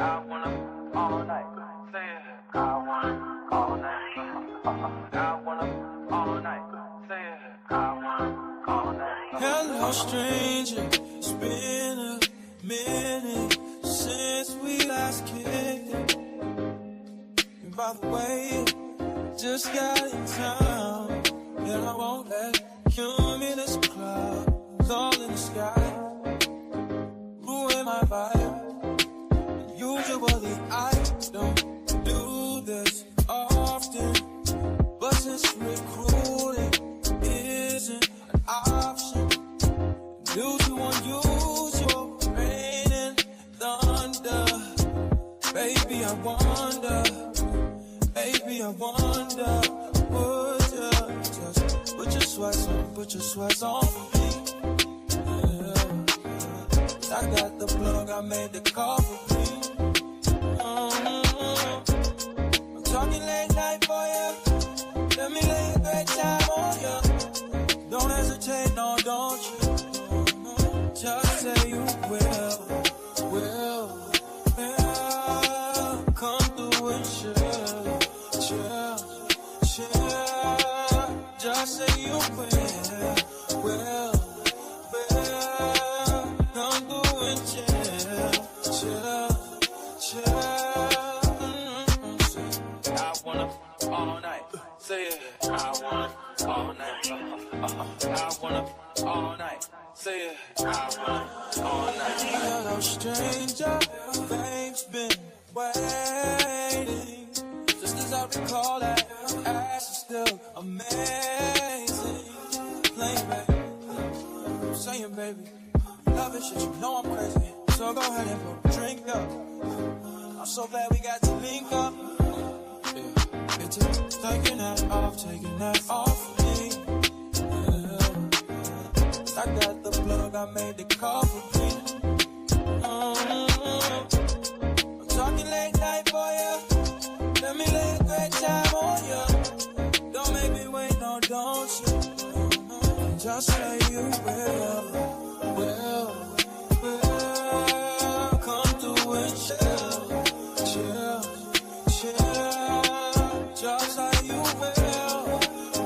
I wanna all night. Say it. I wanna all night. I wanna all night. Say it. I wanna all night. Hello, stranger. It's been a minute since we last kicked it. And by the way, just got in town, and I won't let cumulus clouds all in the sky ruin my vibe. Usually I don't do this often, but since recruiting isn't an option, due to unusual rain and thunder, baby I wonder, would you just put your sweats on for me? Yeah. I got the plug, I made the call for me. I'm talking late night for you. Let me lay a great time on you. Don't hesitate, no, don't you? Just say you will. Come through and chill. Just say you will. Come through and chill. I wanna all night. Say it. I wanna all night. I wanna all night. Say it. I wanna all night. Hello, stranger. Fame's been waiting. Just as I recall that ass is still amazing. Playing, baby. Saying, baby. Love it, shit, you know I'm crazy. So go ahead and put a drink up. I'm so glad we got to link up. Yeah, it's taking that off for me. Yeah. I got the plug, I made the call for me. I'm talking late night for you. Let me lay a great time on you. Don't make me wait, no, don't you? Just say you will. Come through and chill. Just say you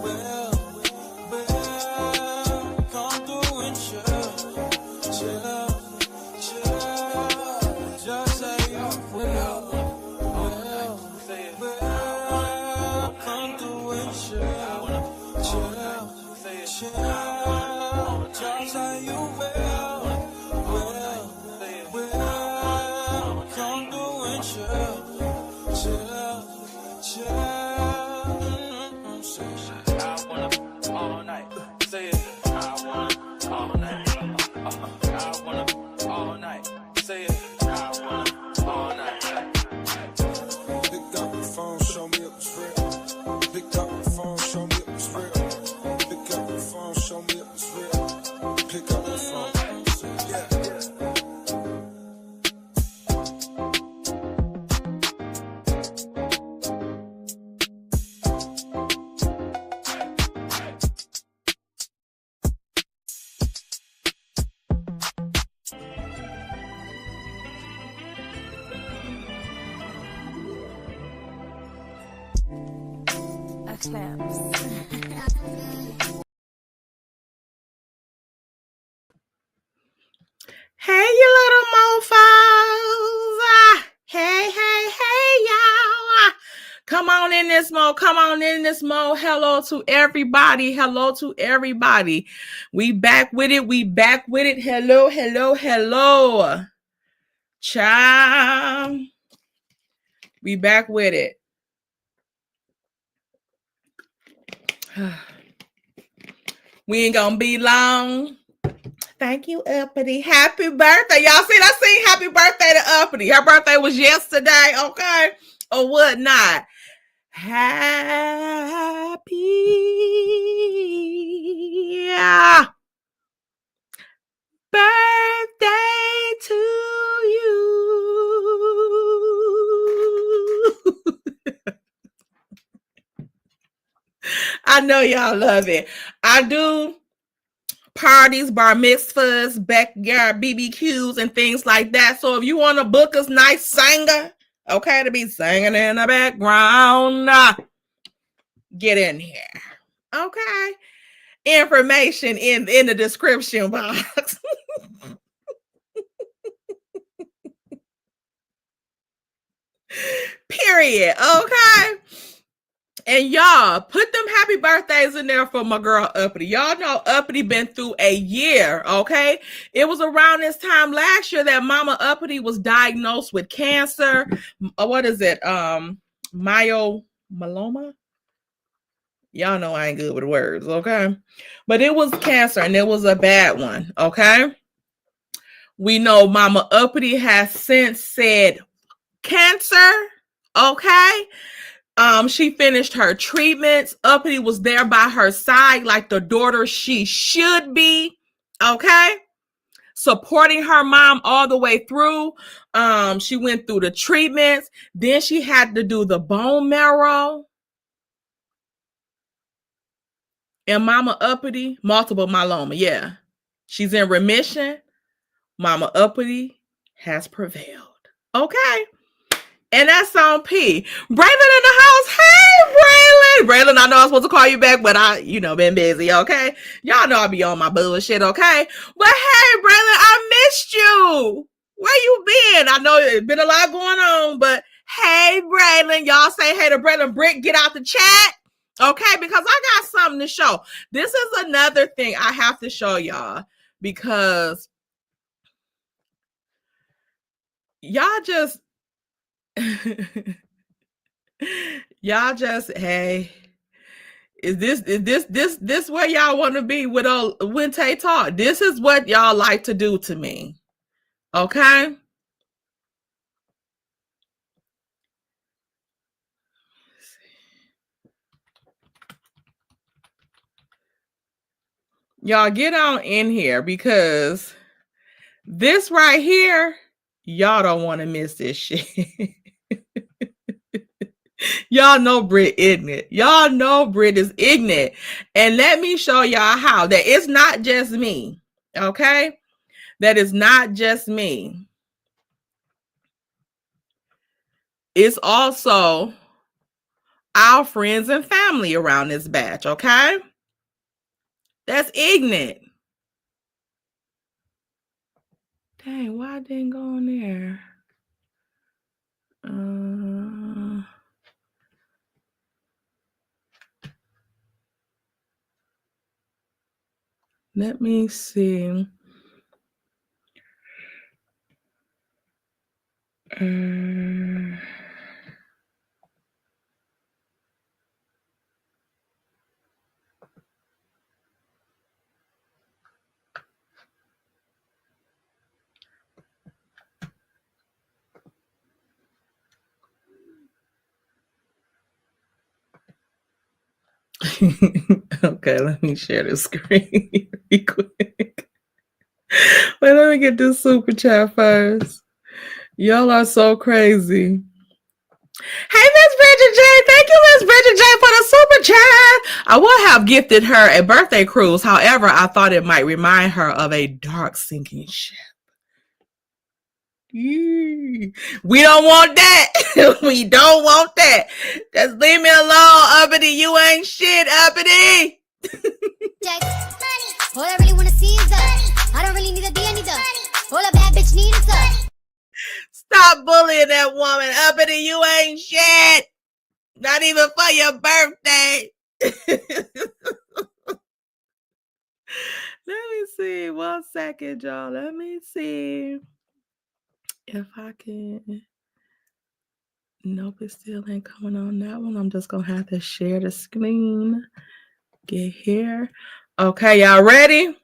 will. Come through and chill. Just say you will. Come through and chill. Just say you will. Come through and chill. I wanna all night. Say it. I wanna all night. I wanna all night. Say it. I wanna all night. Pick up the phone, show me it was real. Pick up the phone, show me it was real. Pick up the phone, show me it was real. Pick up the phone. Yeah. Hey, you little mofos. Hey, y'all. Come on in this mo. Hello to everybody. We back with it. Hello. Child. We back with it. We ain't gonna be long. Thank you, Uppity. Happy birthday. Y'all see, I sing happy birthday to Uppity. Her birthday was yesterday, okay? Or whatnot. Happy birthday to you. I know y'all love it. I do parties, bar mitzvahs, backyard BBQs, and things like that. So if you want to book a nice singer, okay, to be singing in the background, get in here. Okay. Information in the description box. Period. Okay. And y'all, put them happy birthdays in there for my girl Uppity. Y'all know Uppity been through a year, okay? It was around this time last year that Mama Uppity was diagnosed with cancer. What is it? Myeloma? Y'all know I ain't good with words, okay? But it was cancer, and it was a bad one, okay? We know Mama Uppity has since said cancer, okay? She finished her treatments. Uppity was there by her side like the daughter she should be, okay? Supporting her mom all the way through. She went through the treatments. Then she had to do the bone marrow. And Mama Uppity, multiple myeloma, yeah. She's in remission. Mama Uppity has prevailed. Okay. And that's on P. Braylon in the house. Hey, Braylon. Braylon, I know I'm supposed to call you back, but I, been busy, okay? Y'all know I be on my bullshit, okay? But hey, Braylon, I missed you. Where you been? I know it's been a lot going on, but hey, Braylon. Y'all say hey to Braylon. Brick, get out the chat. Okay, because I got something to show. This is another thing I have to show y'all because y'all just hey, is this where y'all want to be with when Tay talk? This is what y'all like to do to me. Okay? Y'all get on in here because this right here, y'all don't want to miss this shit. Y'all know Brit ignorant. Y'all know Brit is ignorant. And let me show y'all how. That it's not just me. Okay? That is not just me. It's also our friends and family around this batch. Okay? That's ignorant. Dang, why I didn't go on there? Let me see. Okay, let me share the screen real quick. Wait, let me get this super chat first. Y'all are so crazy. Hey, Miss Bridget J. Thank you, Miss Bridget J, for the super chat. I would have gifted her a birthday cruise. However, I thought it might remind her of a dark sinking ship. We don't want that. We don't want that. Just leave me alone, Uppity. You ain't shit, Uppity. All I really want to see is us. I don't really need a D, I need us. All a bad bitch need is us. Stop bullying that woman, Uppity. You ain't shit. Not even for your birthday. Let me see. 1 second, y'all. Let me see if I can. Nope, it still ain't coming on that one. I'm just going to have to share the screen. Get here. Okay, y'all ready?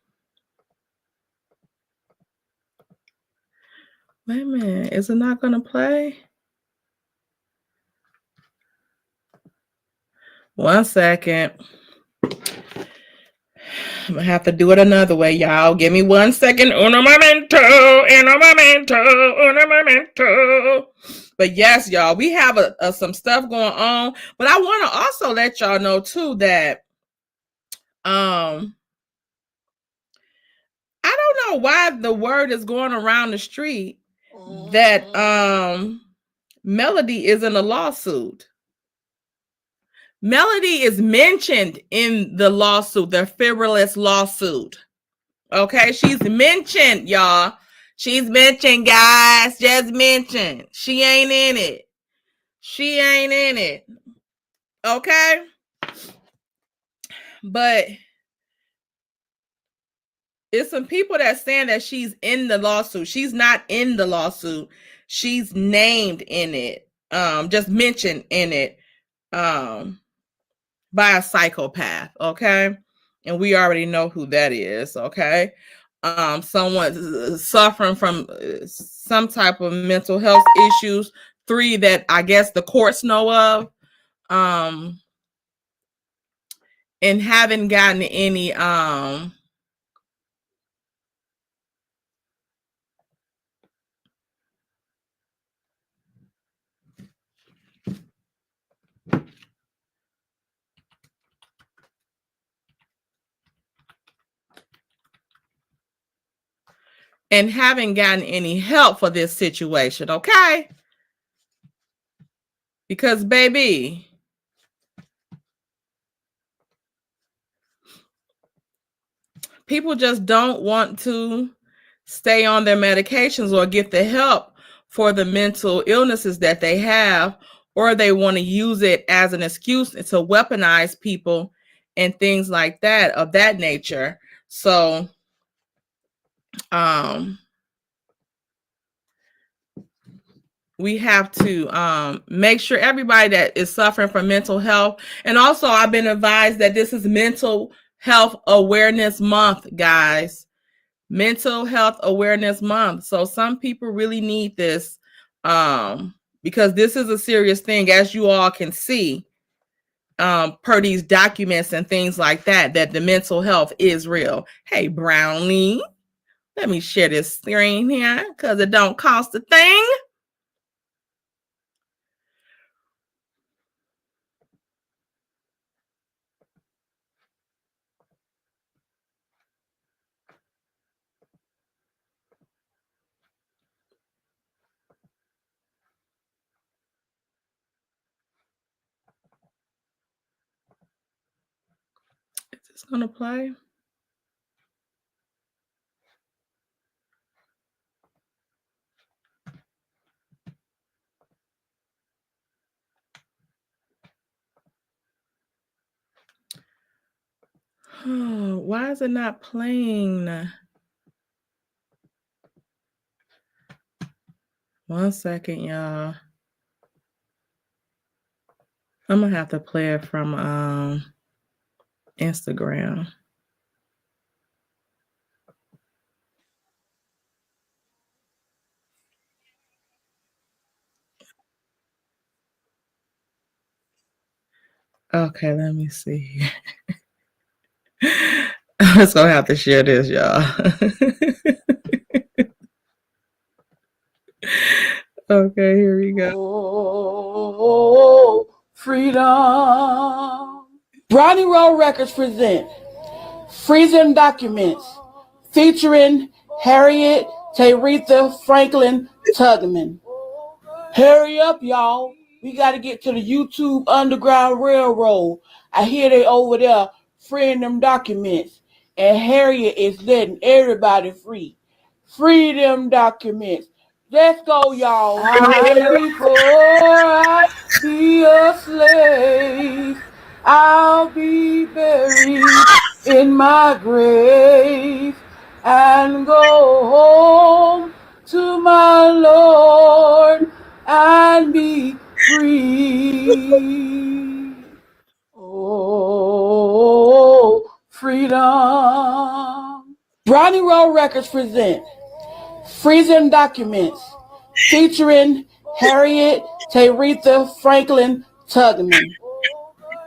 Wait a minute. Is it not going to play? 1 second. I'm going to have to do it another way, y'all. Give me 1 second. Uno momento. Uno momento. Uno momento. But yes, y'all, we have some stuff going on. But I want to also let y'all know, too, that know why the word is going around the street that Melody is in a lawsuit. Melody is mentioned in the lawsuit, the frivolous lawsuit. Okay, she's mentioned, y'all. She's mentioned, guys. Just mentioned. She ain't in it. She ain't in it. Okay? But it's some people that saying that she's in the lawsuit. She's not in the lawsuit. She's named in it. Just mentioned in it. By a psychopath, okay? And we already know who that is, okay? Someone suffering from some type of mental health issues, 3 that I guess the courts know of, and haven't gotten any help for this situation, okay? Because, baby, people just don't want to stay on their medications or get the help for the mental illnesses that they have, or they want to use it as an excuse to weaponize people and things like that, of that nature. So, we have to make sure everybody that is suffering from mental health, and also I've been advised that this is Mental Health Awareness Month, guys. Mental Health Awareness Month. So some people really need this because this is a serious thing, as you all can see, per these documents and things like that, that the mental health is real. Hey, Brownie, let me share this screen here because it don't cost a thing. Is this gonna play? Oh, why is it not playing? 1 second, y'all. I'm gonna have to play it from Instagram. Okay, let me see. I'm just gonna have to share this, y'all. Okay, here we go. Oh, freedom. Brownie Roll Records present Freezing Documents featuring Harriet Taretha Franklin Tugman. Hurry up, y'all. We got to get to the YouTube Underground Railroad. I hear they over there freeing them documents. And Harriet is letting everybody free. Free them documents. Let's go, y'all. Before I be a slave, I'll be buried in my grave and go home to my Lord and be free. Oh, freedom. Brownie Roll Records present Freezing Documents featuring Harriet Taretha Franklin Tugman.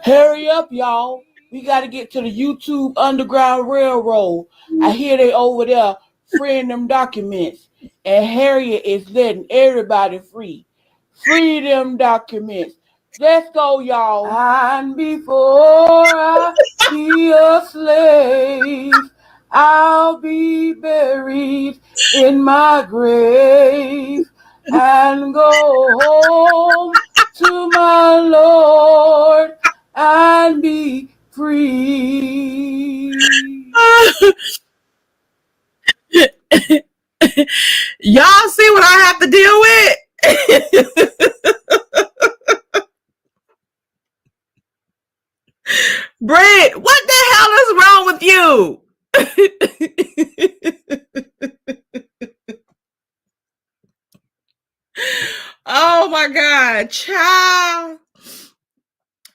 Hurry up, y'all. We got to get to the YouTube Underground Railroad. I hear they over there freeing them documents. And Harriet is letting everybody free. Free them documents. Let's go, y'all. And before I be a slave, I'll be buried in my grave and go home to my Lord and be free. Y'all see what I have to deal with? Brett, what the hell is wrong with you? Oh my God, child.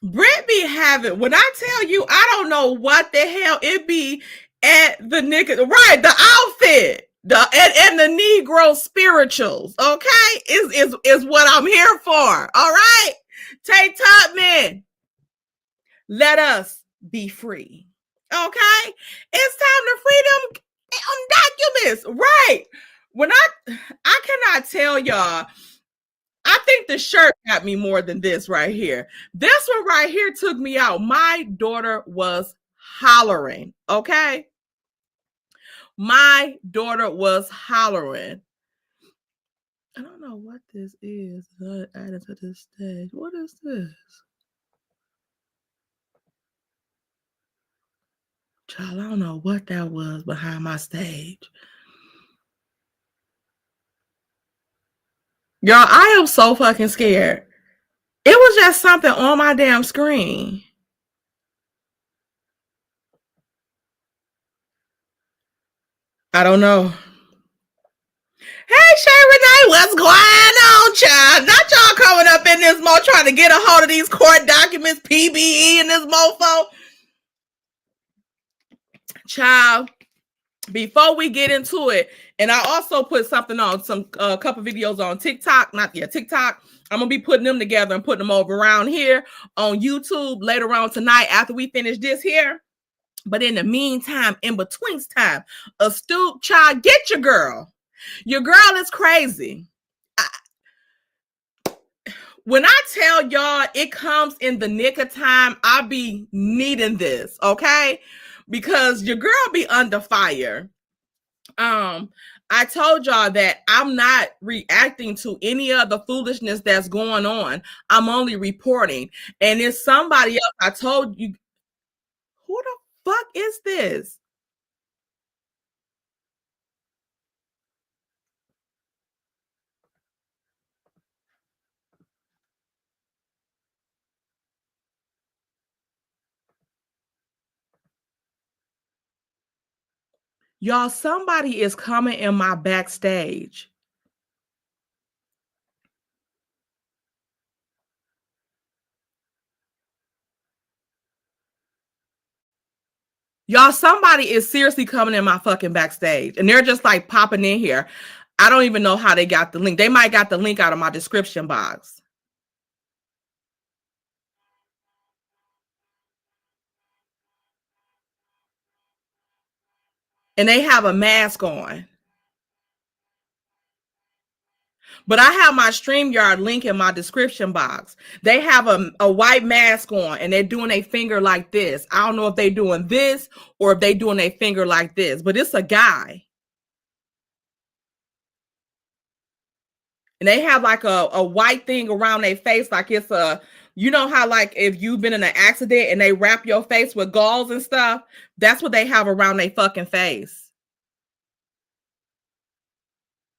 Brett be having, when I tell you, I don't know what the hell it be at the nigga, right? The outfit, and the Negro spirituals, okay, is what I'm here for. All right, Tay Tubman, let us be free. Okay, it's time to free them documents, right? When I cannot tell y'all. I think the shirt got me more than this right here. This one right here took me out. My daughter was hollering, okay? My daughter was hollering. I don't know what this is. Added to this stage. What is this? Child, I don't know what that was behind my stage. Y'all, I am so fucking scared. It was just something on my damn screen. I don't know. Hey, Shay Renee, what's going on, child? Not y'all coming up in this mo trying to get a hold of these court documents, PBE, and this mofo. Child, before we get into it, and I also put something on, some couple videos on TikTok, TikTok. I'm going to be putting them together and putting them over around here on YouTube later on tonight after we finish this here. But in the meantime, in between time, astute child, get your girl. Your girl is crazy. When I tell y'all it comes in the nick of time, I be needing this, okay? Because your girl be under fire. I told y'all that I'm not reacting to any of the foolishness that's going on. I'm only reporting. And it's somebody else. I told you, who the fuck is this? Y'all, somebody is coming in my backstage. Y'all, somebody is seriously coming in my fucking backstage. And they're just like popping in here. I don't even know how they got the link. They might got the link out of my description box. And they have a mask on. But I have my StreamYard link in my description box. They have a white mask on and they're doing a finger like this. I don't know if they're doing this or if they're doing a finger like this, but it's a guy. And they have like a white thing around their face, like it's a, you know how like if you've been in an accident and they wrap your face with gauze and stuff, that's what they have around their fucking face.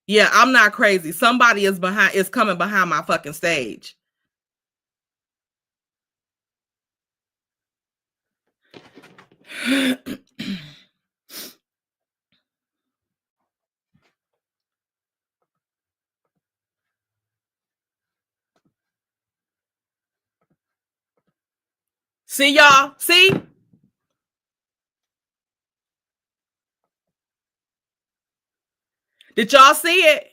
Yeah, I'm not crazy. Somebody is coming behind my fucking stage. See y'all? See? Did y'all see it?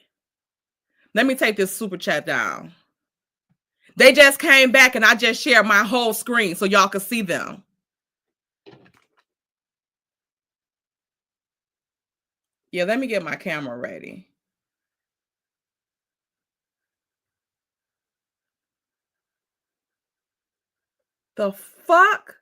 Let me take this super chat down. They just came back and I just shared my whole screen so y'all can see them. Yeah, let me get my camera ready. The fuck?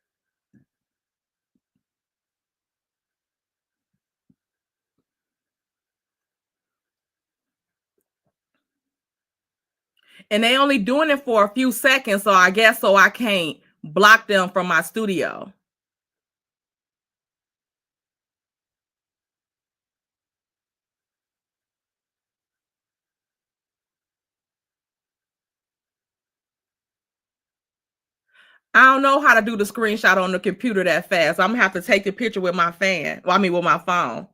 And they only doing it for a few seconds, so I guess so I can't block them from my studio. I don't know how to do the screenshot on the computer that fast. I'm gonna have to take the picture with my fan. Well, I mean with my phone.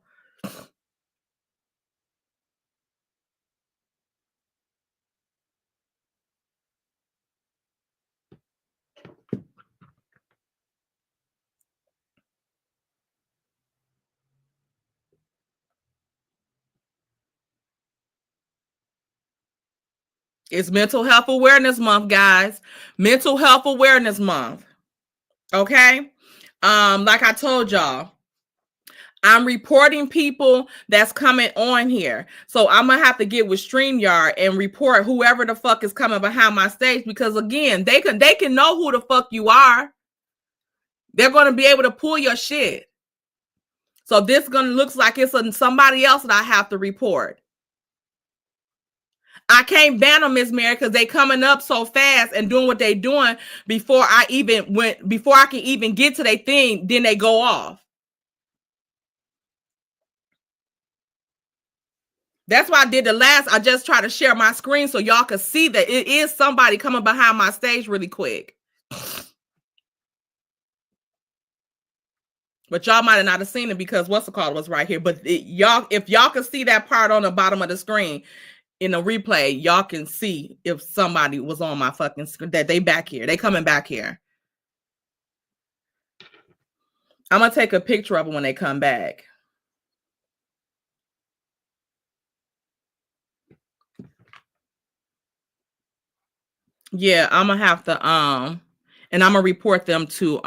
It's Mental Health Awareness Month, guys. Mental Health Awareness Month. Okay? Like I told y'all, I'm reporting people that's coming on here. So I'm going to have to get with StreamYard and report whoever the fuck is coming behind my stage, because again, they can know who the fuck you are. They're going to be able to pull your shit. So this going to looks like it's somebody else that I have to report. I can't ban them, Miss Mary, because they coming up so fast and doing what they doing before I can even get to their thing, then they go off. That's why I did I just try to share my screen so y'all could see that it is somebody coming behind my stage really quick. But y'all might have not have seen it because what's the call was right here. But if y'all can see that part on the bottom of the screen in the replay, y'all can see if somebody was on my fucking screen, that they back here. They coming back here. I'm going to take a picture of them when they come back. Yeah, I'm going to have to, and I'm going to report them to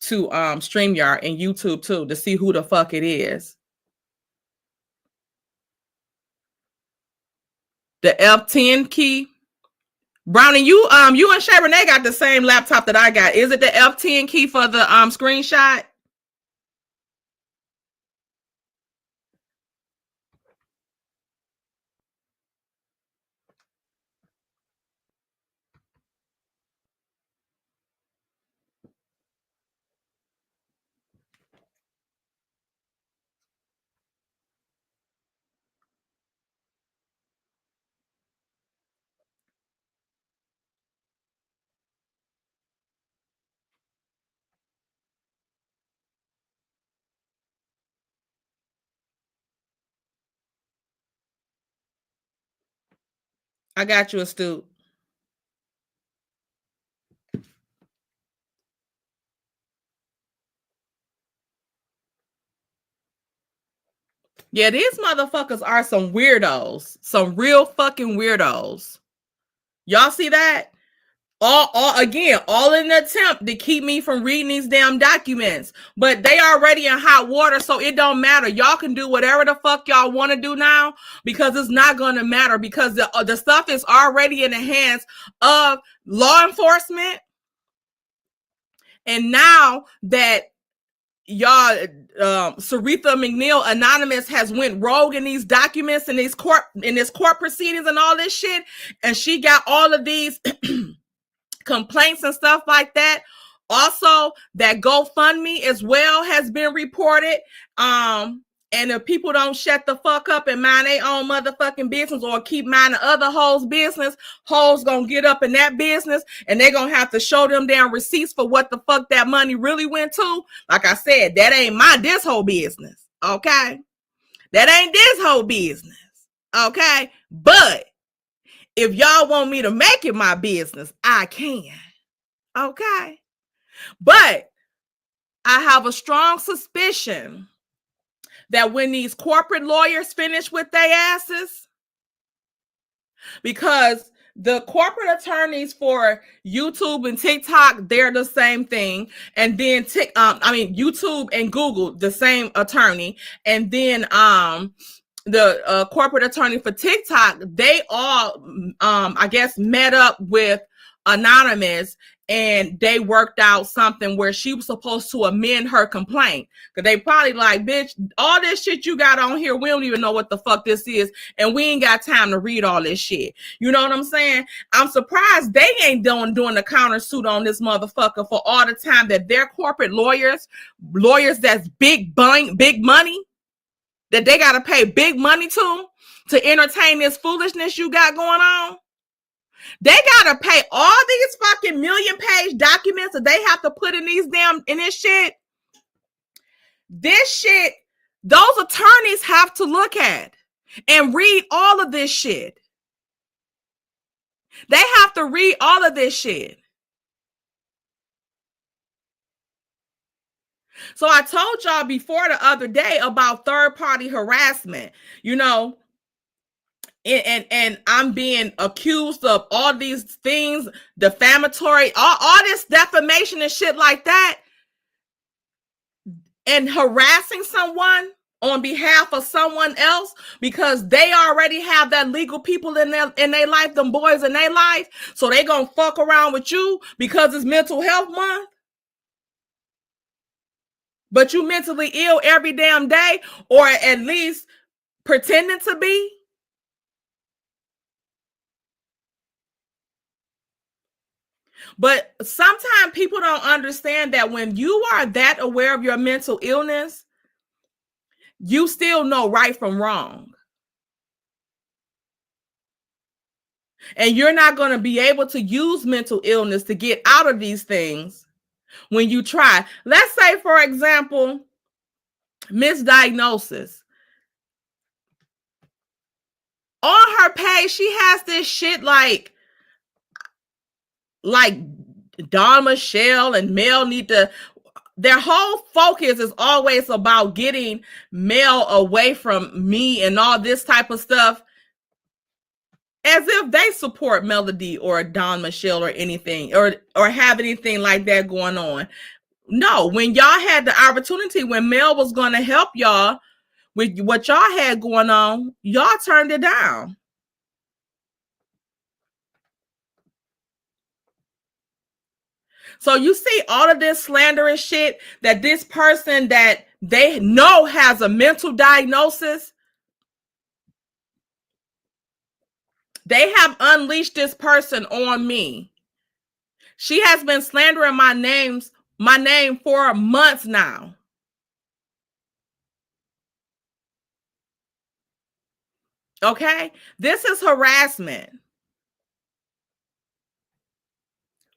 StreamYard and YouTube too to see who the fuck it is. The F10 key. Brownie, you and Shay Renee got the same laptop that I got. Is it the F10 key for the screenshot? I got you, Astute. Yeah, these motherfuckers are some weirdos. Some real fucking weirdos. Y'all see that? All in an attempt to keep me from reading these damn documents. But they already in hot water, so it don't matter. Y'all can do whatever the fuck y'all want to do now, because it's not going to matter, because the stuff is already in the hands of law enforcement. And now that y'all, Saritha McNeil Anonymous has went rogue in these documents and these court proceedings and all this shit, and she got all of these complaints and stuff like that. Also, that GoFundMe as well has been reported. And if people don't shut the fuck up and mind their own motherfucking business, or keep minding other hoes' business, hoes gonna get up in that business and they're gonna have to show them damn receipts for what the fuck that money really went to. Like I said, that ain't this whole business. Okay? That ain't this whole business. Okay? But if y'all want me to make it my business, I can. Okay? But I have a strong suspicion that when these corporate lawyers finish with their asses, because the corporate attorneys for YouTube and TikTok, they're the same thing. And then YouTube and Google, the same attorney. And then the corporate attorney for TikTok, they all I guess met up with anonymous, and they worked out something where she was supposed to amend her complaint. Because they probably like, bitch, all this shit you got on here, we don't even know what the fuck this is, and we ain't got time to read all this shit. You know what I'm saying? I'm surprised they ain't doing the countersuit on this motherfucker for all the time that their corporate lawyers that's big money, that they got to pay big money to entertain this foolishness you got going on. They got to pay all these fucking million-page documents that they have to put in this shit. This shit, those attorneys have to look at and read all of this shit. They have to read all of this shit. So I told y'all before the other day about third-party harassment, you know, and I'm being accused of all these things, defamatory, all this defamation and shit like that, and harassing someone on behalf of someone else because they already have that legal people in their life, them boys in their life, so they gonna fuck around with you because it's mental health month. But you mentally ill every damn day, or at least pretending to be. But sometimes people don't understand that when you are that aware of your mental illness, you still know right from wrong. And you're not going to be able to use mental illness to get out of these things when you try. Let's say, for example, misdiagnosis. On her page, she has this shit like Don Michelle and Mel need to, their whole focus is always about getting Mel away from me and all this type of stuff, as if they support Melody or Don Michelle or anything, or have anything like that going on. No, when y'all had the opportunity, when Mel was going to help y'all with what y'all had going on, y'all turned it down. So you see all of this slanderous shit that this person that they know has a mental diagnosis, they have unleashed this person on me. She has been slandering my name for months now. Okay? This is harassment.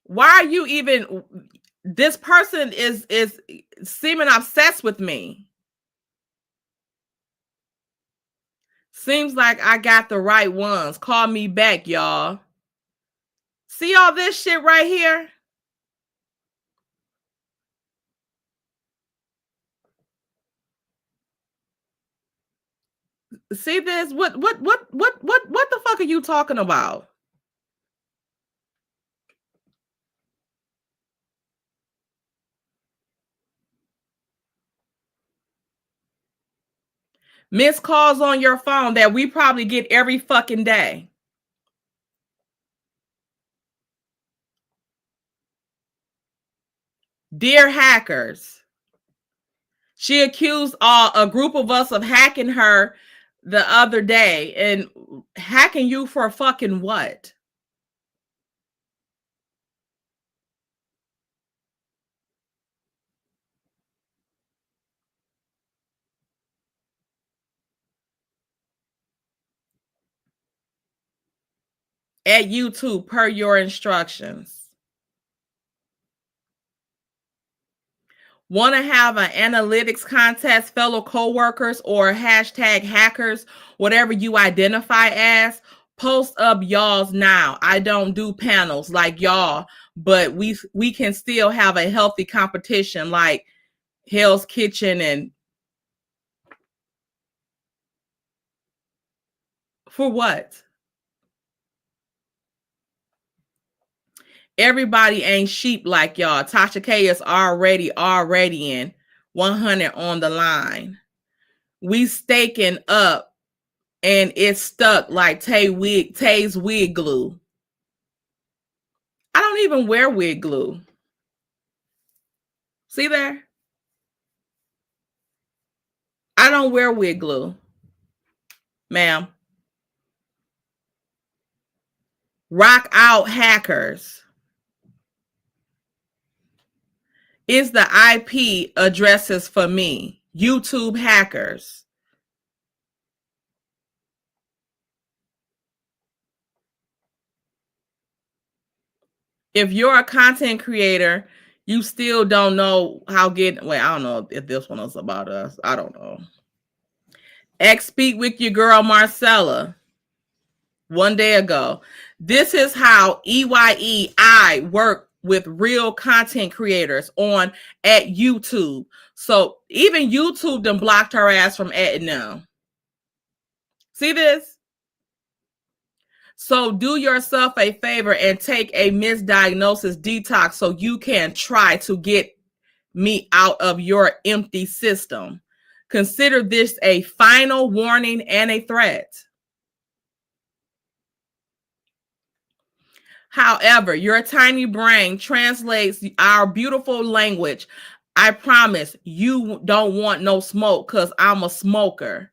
Why are you even, this person is seeming obsessed with me. Seems like I got the right ones. Call me back, y'all. See all this shit right here? See this? What the fuck are you talking about? Missed calls on your phone that we probably get every fucking day. Dear hackers, she accused a group of us of hacking her the other day. And hacking you for fucking what? At YouTube, per your instructions. Want to have an analytics contest, fellow coworkers, or hashtag hackers, whatever you identify as? Post up y'all's now. I don't do panels like y'all, but we can still have a healthy competition like Hell's Kitchen and for what? Everybody ain't sheep like y'all. Tasha K is already in 100 on the line. We staking up and it's stuck like Tay's wig glue. I don't even wear wig glue. See there? I don't wear wig glue, ma'am. Rock out hackers is the IP addresses for me. YouTube hackers. If you're a content creator, you still don't know how get. Wait, I don't know if this one is about us. I don't know. Speak with your girl Marcella. One day ago. This is how I work with real content creators on at YouTube. So even YouTube done blocked her ass from adding them. See this? So do yourself a favor and take a misdiagnosis detox so you can try to get me out of your empty system. Consider this a final warning and a threat. However, your tiny brain translates our beautiful language. I promise you don't want no smoke because I'm a smoker.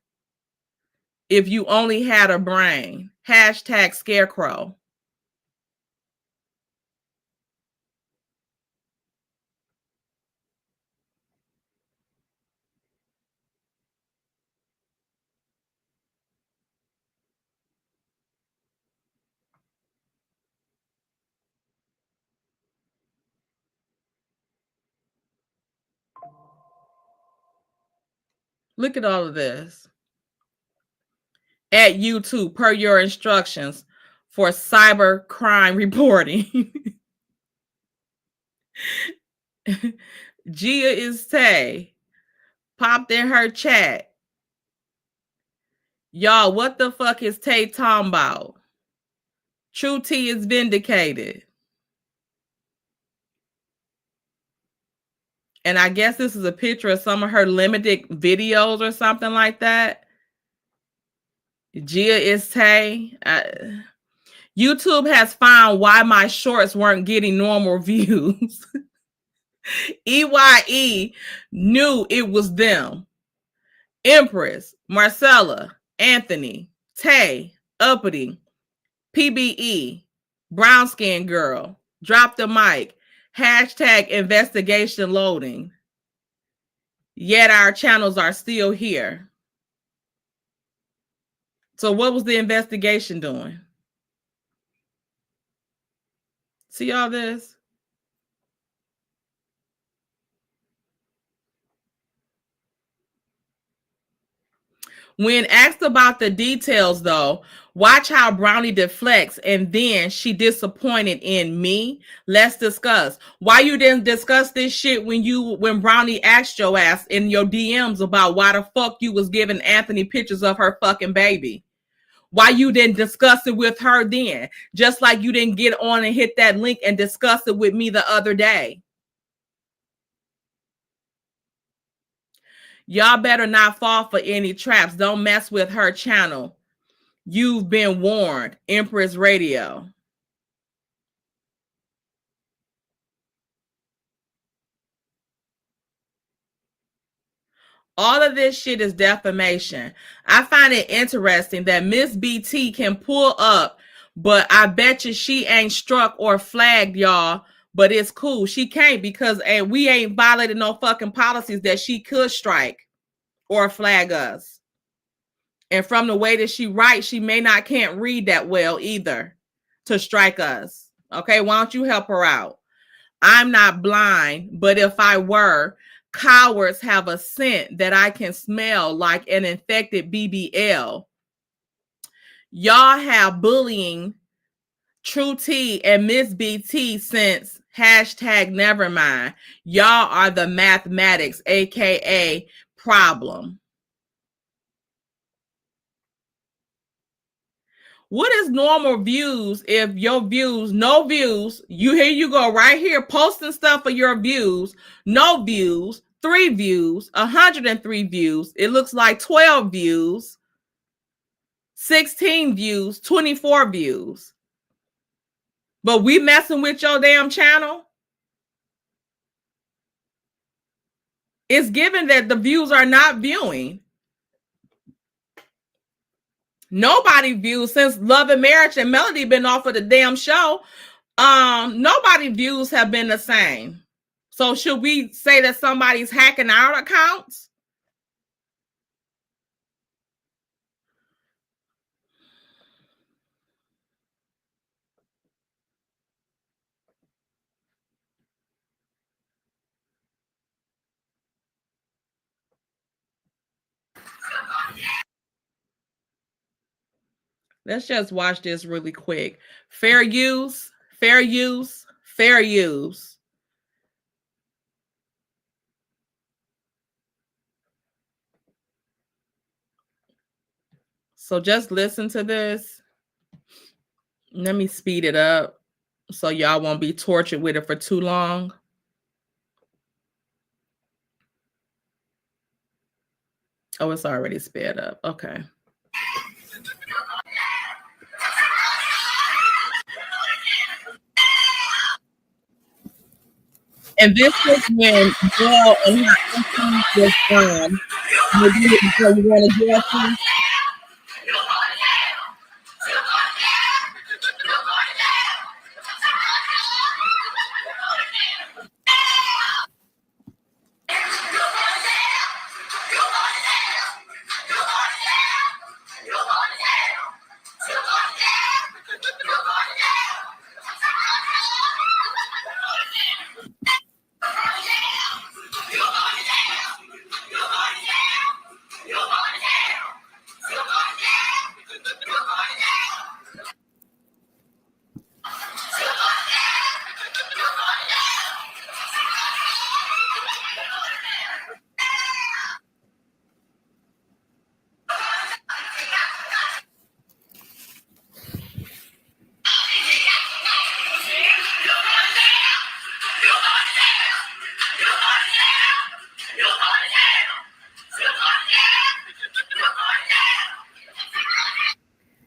If you only had a brain. Hashtag scarecrow. Look at all of this. At YouTube, per your instructions for cyber crime reporting. Gia is Tay. Popped in her chat. Y'all, what the fuck is Tay talking about? True T is vindicated. And I guess this is a picture of some of her limited videos or something like that. Gia is Tay. YouTube has found why my shorts weren't getting normal views. EYE knew it was them. Empress, Marcella, Anthony, Tay, Uppity, PBE, Brown Skin Girl, Drop the Mic, hashtag investigation loading. Yet our channels are still here. So what was the investigation doing? See all this? When asked about the details, though, watch how Brownie deflects and then she disappointed in me. Let's discuss. Why you didn't discuss this shit when Brownie asked your ass in your DMs about why the fuck you was giving Anthony pictures of her fucking baby? Why you didn't discuss it with her then? Just like you didn't get on and hit that link and discuss it with me the other day. Y'all better not fall for any traps. Don't mess with her channel. You've been warned. Empress Radio. All of this shit is defamation. I find it interesting that Miss BT can pull up, but I bet you she ain't struck or flagged y'all. But it's cool. She can't because we ain't violated no fucking policies that she could strike or flag us. And from the way that she writes, she can't read that well either to strike us. Okay, why don't you help her out? I'm not blind, but if I were, cowards have a scent that I can smell like an infected BBL. Y'all have bullying True T and Miss BT since hashtag nevermind. Y'all are the mathematics, aka problem. What is normal views if your views, no views, here you go right here posting stuff for your views, no views, 3 views, 103 views. It looks like 12 views, 16 views, 24 views. But we messing with your damn channel. It's given that the views are not viewing. Nobody views since Love and Marriage and Melody been off of the damn show. Nobody views have been the same. So should we say that somebody's hacking our accounts? Let's just watch this really quick. Fair use, fair use, fair use. So just listen to this. Let me speed it up so y'all won't be tortured with it for too long. Oh, it's already sped up. Okay. And this is when Gail and her auntie was before you want to guess who?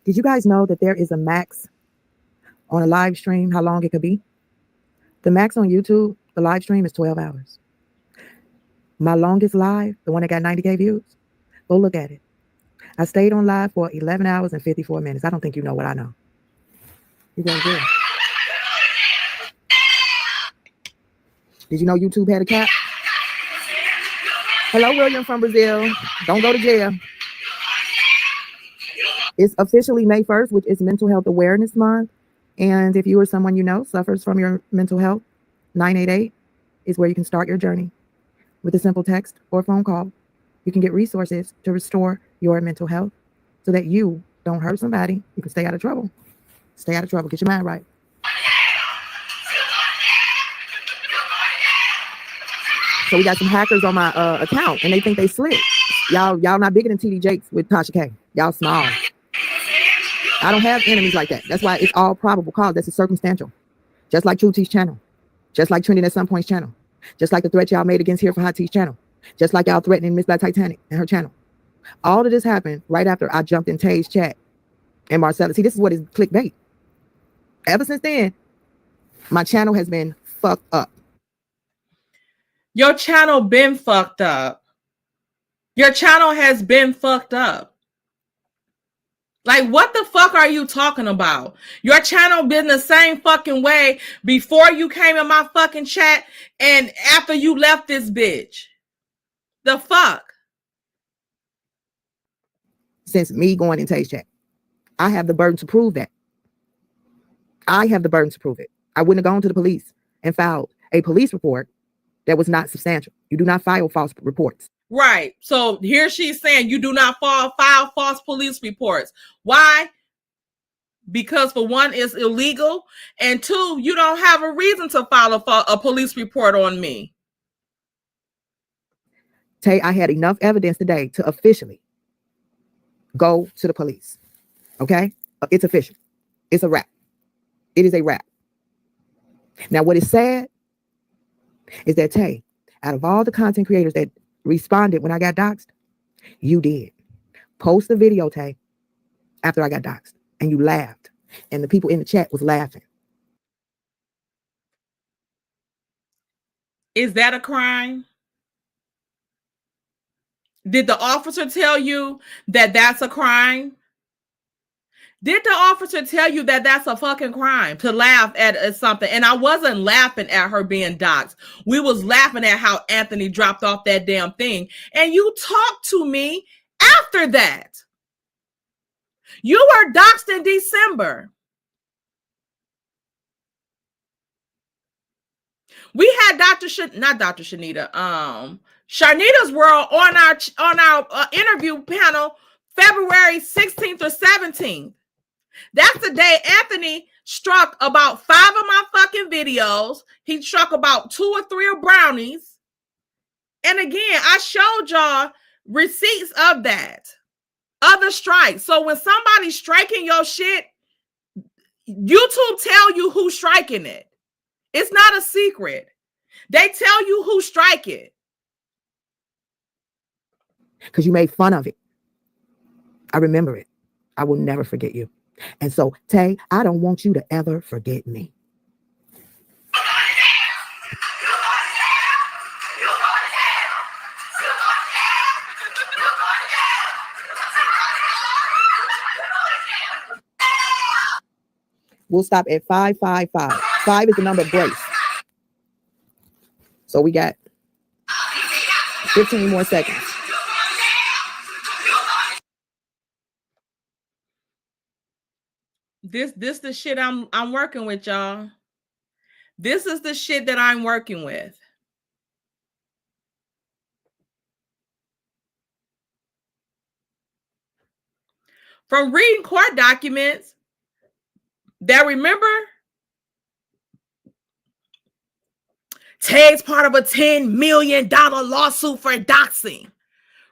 Did you guys know that there is a max on a live stream, how long it could be? The max on YouTube, the live stream is 12 hours. My longest live, the one that got 90K views, go look at it. I stayed on live for 11 hours and 54 minutes. I don't think you know what I know. You're going to jail. Did you know YouTube had a cap? Hello, William from Brazil. Don't go to jail. It's officially May 1st, which is Mental Health Awareness Month. And if you or someone you know suffers from your mental health, 988 is where you can start your journey. With a simple text or phone call, you can get resources to restore your mental health so that you don't hurt somebody. You can stay out of trouble. Stay out of trouble. Get your mind right. So we got some hackers on my account, and they think they slick. Y'all not bigger than TD Jakes with Tasha K. Y'all small. I don't have enemies like that. That's why it's all probable cause. That's circumstantial. Just like True T's channel. Just like Trending at Some Point's channel. Just like the threat y'all made against Here for Hot T's channel. Just like y'all threatening Miss Black Titanic and her channel. All of this happened right after I jumped in Tay's chat and Marcella. See, this is what is clickbait. Ever since then, my channel has been fucked up. Your channel been fucked up. Your channel has been fucked up. Like, what the fuck are you talking about? Your channel been the same fucking way before you came in my fucking chat and after you left this bitch. The fuck? Since me going in Tay's chat, I have the burden to prove that. I have the burden to prove it. I wouldn't have gone to the police and filed a police report that was not substantial. You do not file false reports. Right. So here she's saying you do not file false police reports. Why? Because for one, it's illegal. And two, you don't have a reason to file a police report on me. Tay, I had enough evidence today to officially go to the police. Okay? It's official. It's a wrap. It is a wrap. Now, what is sad is that Tay, out of all the content creators that responded when I got doxxed, you did post the video, Tay, after I got doxxed, and you laughed, and the people in the chat was laughing. Is that a crime? Did the officer tell you that that's a crime? Did the officer tell you that that's a fucking crime to laugh at something? And I wasn't laughing at her being doxxed. We was laughing at how Anthony dropped off that damn thing. And you talked to me after that. You were doxxed in December. We had not Dr. Shanita, Sharnita's World on our interview panel February 16th or 17th. That's the day Anthony struck about 5 of my fucking videos. He struck about 2 or 3 of Brownie's. And again, I showed y'all receipts of that. Other strikes. So when somebody's striking your shit, YouTube tell you who's striking it. It's not a secret. They tell you who strike it. Because you made fun of it. I remember it. I will never forget you. And so, Tay, I don't want you to ever forget me. We'll stop at 555. 5 is the number of grace. So we got 15 more seconds. This the shit I'm working with, y'all. This is the shit that I'm working with. From reading court documents that, remember, Tag's part of a $10 million lawsuit for doxing.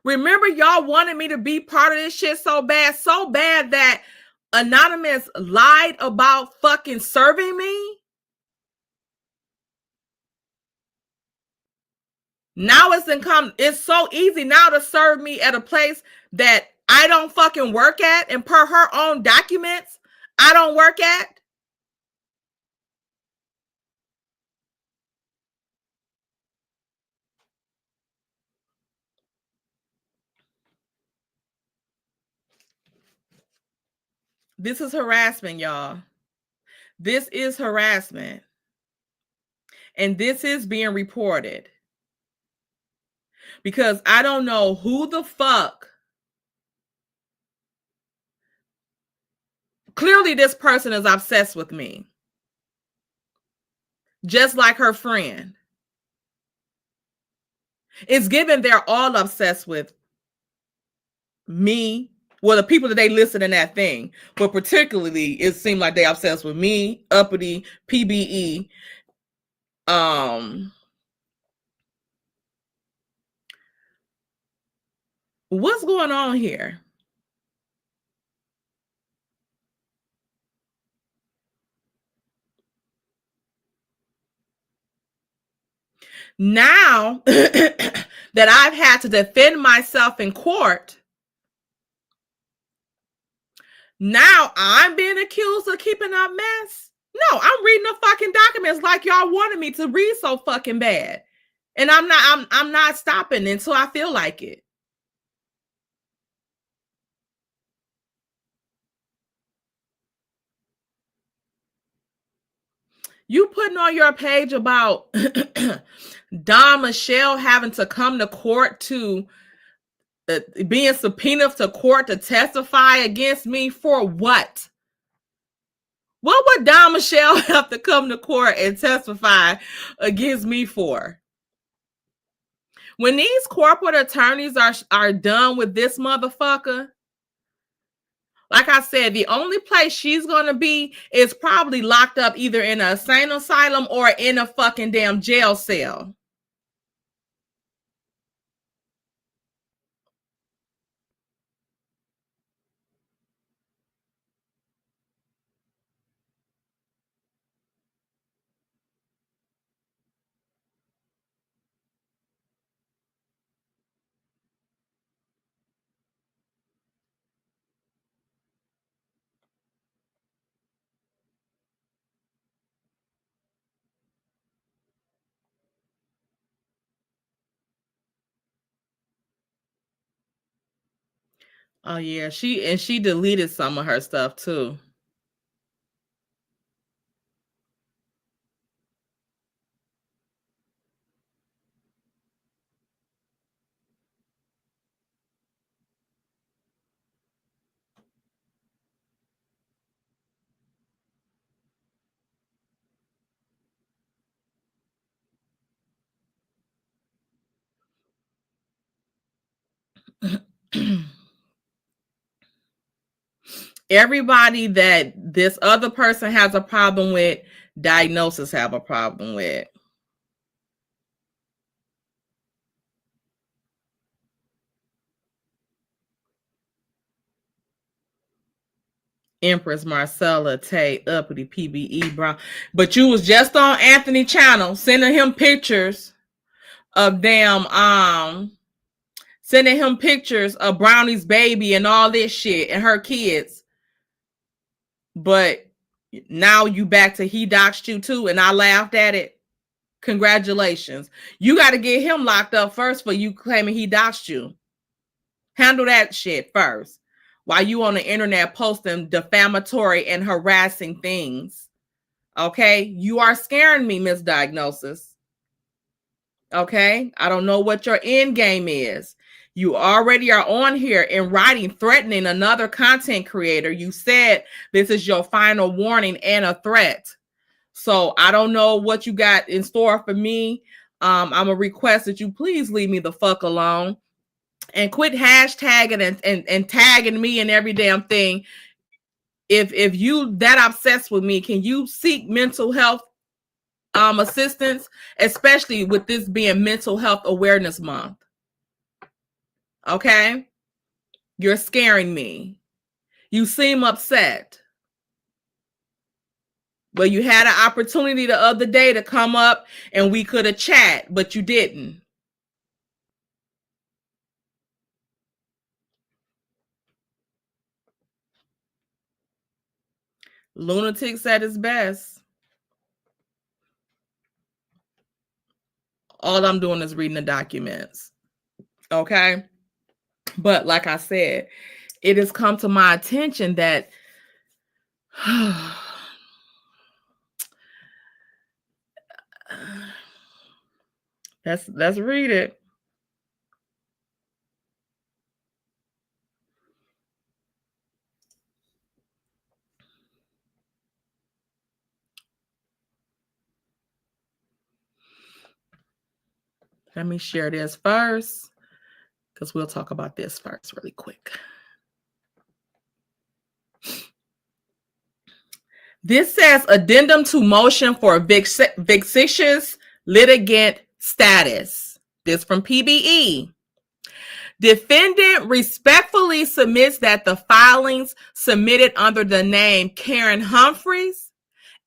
Remember, y'all wanted me to be part of this shit so bad that Anonymous lied about fucking serving me. Now it's so easy now to serve me at a place that I don't fucking work at, and per her own documents, I don't work at. This is harassment, y'all. This is harassment. And this is being reported. Because I don't know who the fuck. Clearly, this person is obsessed with me. Just like her friend. It's given they're all obsessed with me. Well, the people that they listed in that thing. But particularly, it seemed like they obsessed with me, Uppity, PBE. What's going on here? Now that I've had to defend myself in court, now I'm being accused of keeping up mess. No, I'm reading the fucking documents like y'all wanted me to read so fucking bad. And I'm not stopping until I feel like it. You putting on your page about Don Michelle having to come to court to being subpoenaed to court to testify against me for what? What would Don Michelle have to come to court and testify against me for? When these corporate attorneys are done with this motherfucker, like I said, the only place she's going to be is probably locked up either in an insane asylum or in a fucking damn jail cell. Oh yeah, she deleted some of her stuff too. Everybody that this other person has a problem with, diagnosis have a problem with. Empress Marcella Tay Uppity PBE Brown. But you was just on Anthony channel sending him pictures of sending him pictures of Brownie's baby and all this shit and her kids. But now you back to he doxed you too, and I laughed at it. Congratulations. You got to get him locked up first for you claiming he doxed you. Handle that shit first. While you on the internet posting defamatory and harassing things. Okay? You are scaring me, misdiagnosis. Okay? I don't know what your end game is. You already are on here in writing, threatening another content creator. You said this is your final warning and a threat. So I don't know what you got in store for me. I'm gonna request that you please leave me the fuck alone and quit hashtagging and tagging me in every damn thing. If you that obsessed with me, can you seek mental health assistance, especially with this being Mental Health Awareness Month? Okay, you're scaring me. You seem upset. Well, you had an opportunity the other day to come up and we could have chat, but you didn't. Lunatics at its best. All I'm doing is reading the documents. Okay? But like I said, it has come to my attention that let's read it. Let me share this first, because we'll talk about this first really quick. This says addendum to motion for vexatious litigant status. This from PBE. Defendant respectfully submits that the filings submitted under the name Karen Humphreys,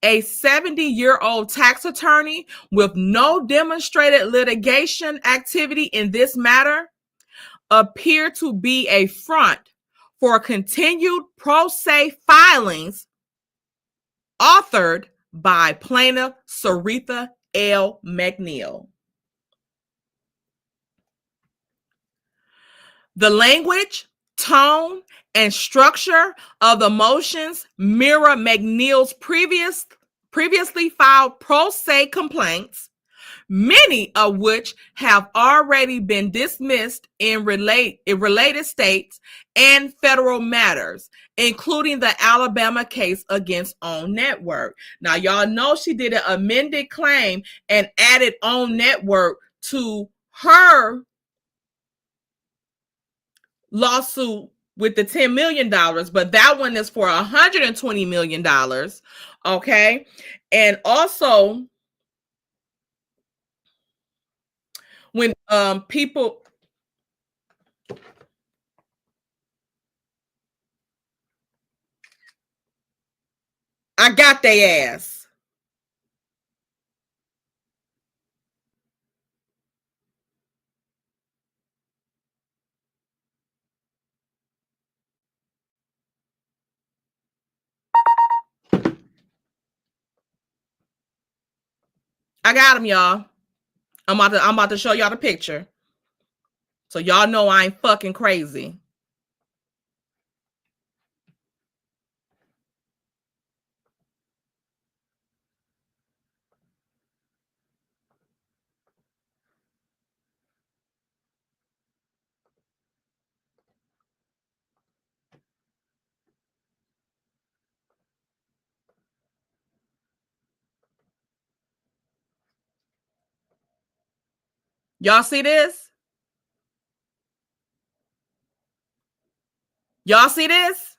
a 70-year-old tax attorney with no demonstrated litigation activity in this matter, appear to be a front for continued pro se filings authored by plaintiff Saritha L. McNeil. The language, tone, and structure of the motions mirror McNeil's previously filed pro se complaints, many of which have already been dismissed in related states and federal matters, including the Alabama case against OWN Network. Now, y'all know she did an amended claim and added OWN Network to her lawsuit with the $10 million, but that one is for $120 million. Okay. And also, when people, I got their ass. I got them, y'all. I'm about to show y'all the picture. So y'all know I ain't fucking crazy. Y'all see this? Y'all see this?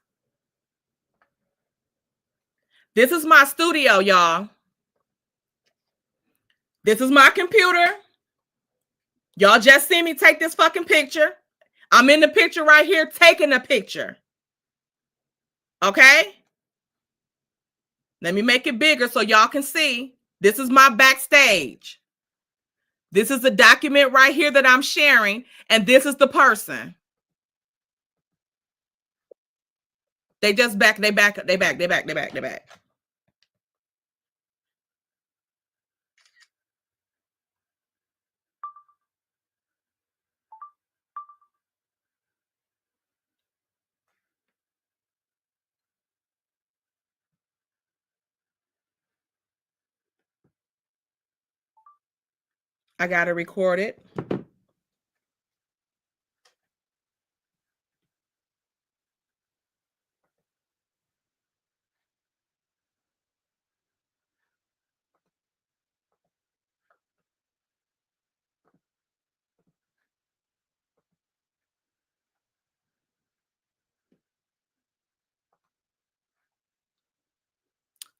This is my studio, y'all. This is my computer. Y'all just see me take this fucking picture. I'm in the picture right here taking a picture. Okay? Let me make it bigger so y'all can see. This is my backstage. This is the document right here that I'm sharing, and this is the person. They back. I gotta record it.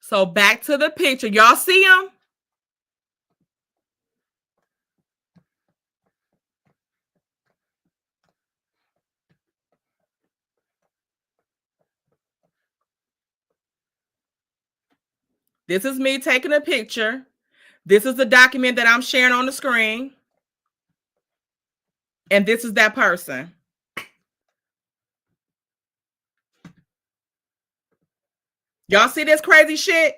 So back to the picture. Y'all see him? This is me taking a picture. This is the document that I'm sharing on the screen. And this is that person. Y'all see this crazy shit?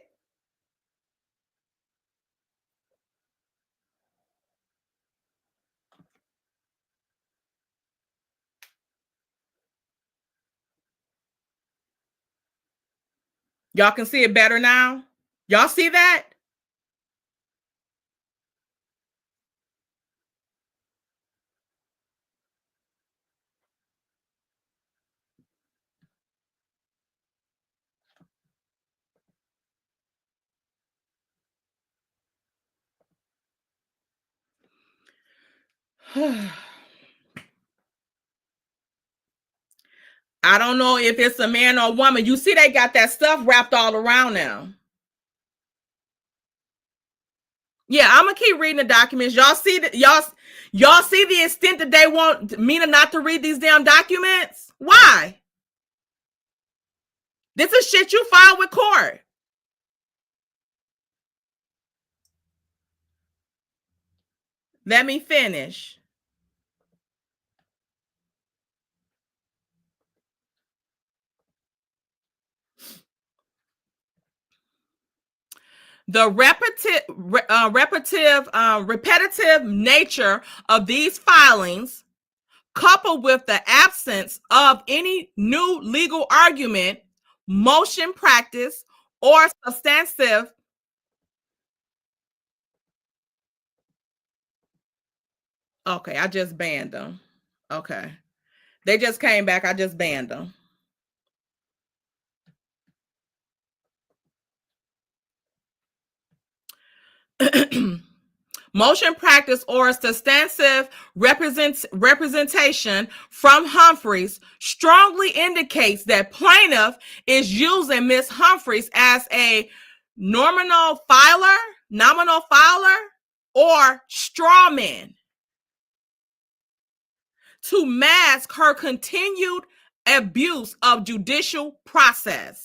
Y'all can see it better now? Y'all see that? I don't know if it's a man or a woman. You see they got that stuff wrapped all around them. Yeah, I'm gonna keep reading the documents. Y'all see that? Y'all see the extent that they want Mina not to read these damn documents? Why? This is shit you filed with court. Let me finish. The repetitive nature of these filings, coupled with the absence of any new legal argument, motion practice, or substantive. Okay, I just banned them. Okay. They just came back. I just banned them. Motion practice or substantive representation from Humphreys strongly indicates that plaintiff is using Miss Humphreys as a nominal filer, or straw man to mask her continued abuse of judicial process.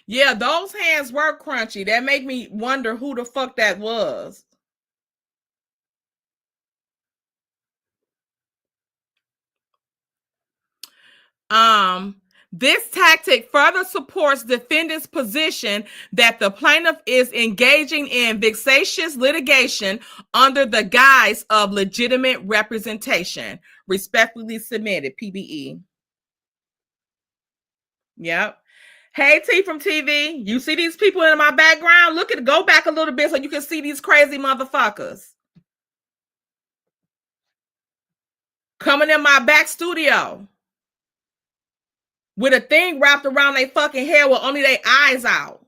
Yeah, those hands were crunchy. That make me wonder who the fuck that was. This tactic further supports defendant's position that the plaintiff is engaging in vexatious litigation under the guise of legitimate representation. Respectfully submitted, PBE. Yep. Hey, T from TV. You see these people in my background? Go back a little bit so you can see these crazy motherfuckers coming in my back studio with a thing wrapped around their fucking hair with only their eyes out.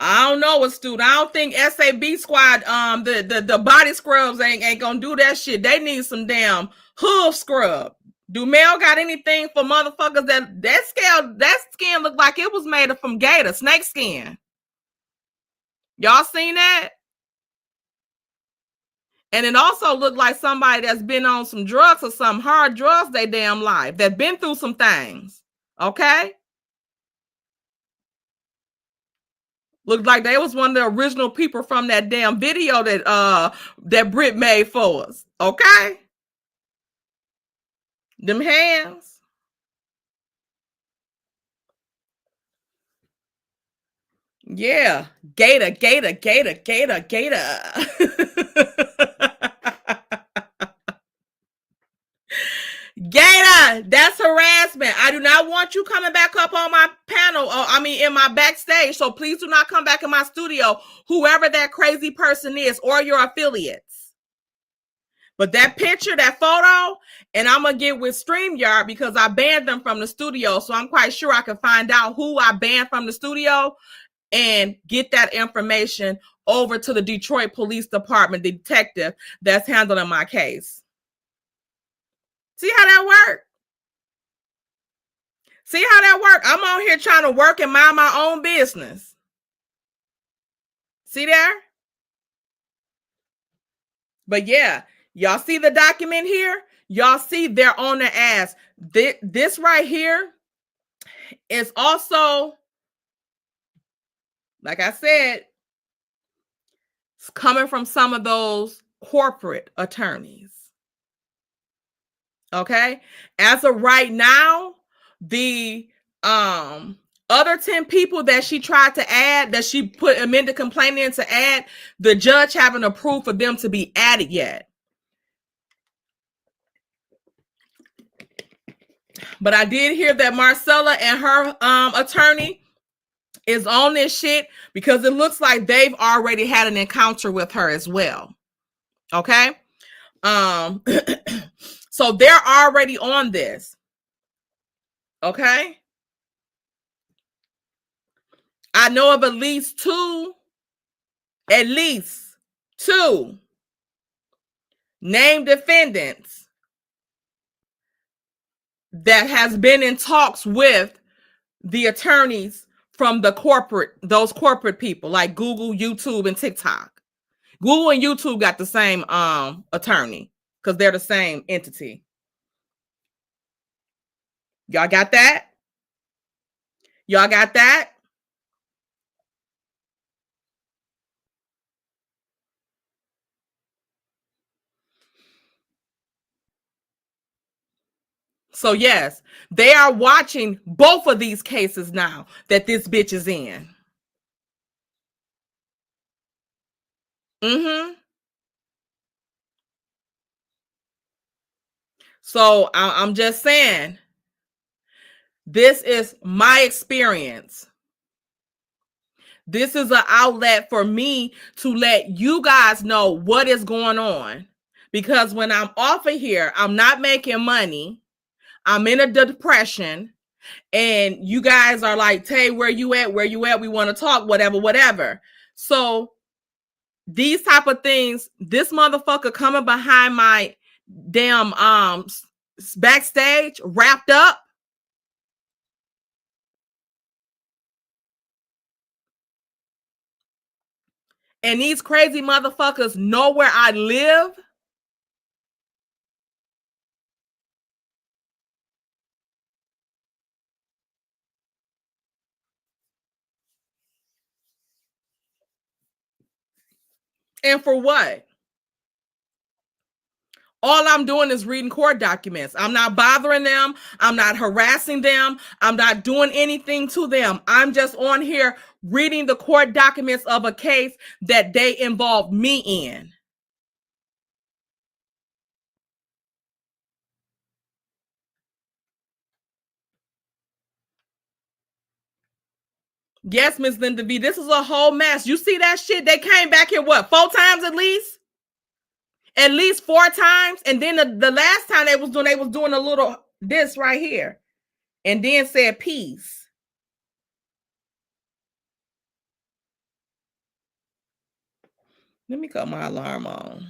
I don't know what student. I don't think SAB squad, the body scrubs ain't gonna do that shit. They need some damn hoof scrub. Do Mel got anything for motherfuckers that skin looked like it was made from gator, snake skin? Y'all seen that? And it also looked like somebody that's been on some drugs or some hard drugs they damn life, that been through some things. Okay? Looked like they was one of the original people from that damn video that Brit made for us. Okay? Them hands. Yeah. Gator. Gator, that's harassment. I do not want you coming back up on my panel, in my backstage. So please do not come back in my studio, whoever that crazy person is or your affiliates. But that picture, that photo, and I'm going to get with StreamYard because I banned them from the studio. So I'm quite sure I can find out who I banned from the studio and get that information over to the Detroit Police Department detective that's handling my case. See how that works? See how that works? I'm on here trying to work and mind my own business. See there? But yeah, y'all see the document here? Y'all see they're on the ass. This right here is also, like I said, it's coming from some of those corporate attorneys. Okay? As of right now, the other 10 people that she tried to add, that she put amended complaint in to add, the judge haven't approved for them to be added yet. But I did hear that Marcella and her attorney is on this shit because it looks like they've already had an encounter with her as well. Okay? So they're already on this. Okay? I know of at least two named defendants that has been in talks with the attorneys from those corporate people like Google, YouTube, and TikTok. Google and YouTube got the same attorney because they're the same entity. Y'all got that? Y'all got that? So yes, they are watching both of these cases now that this bitch is in. So I'm just saying, this is my experience. This is an outlet for me to let you guys know what is going on. Because when I'm off of here, I'm not making money. I'm in a depression. And you guys are like, Tay, where you at? Where you at? We want to talk, whatever. So these type of things, this motherfucker coming behind my damn backstage, wrapped up. And these crazy motherfuckers know where I live. And for what? All I'm doing is reading court documents. I'm not bothering them. I'm not harassing them. I'm not doing anything to them. I'm just on here reading the court documents of a case that they involved me in. Yes, Miss Linda V, this is a whole mess. You see that shit? They came back here, what, 4 times at least? At least 4 times. And then the last time they was doing a little this right here. And then said peace. Let me cut my alarm on.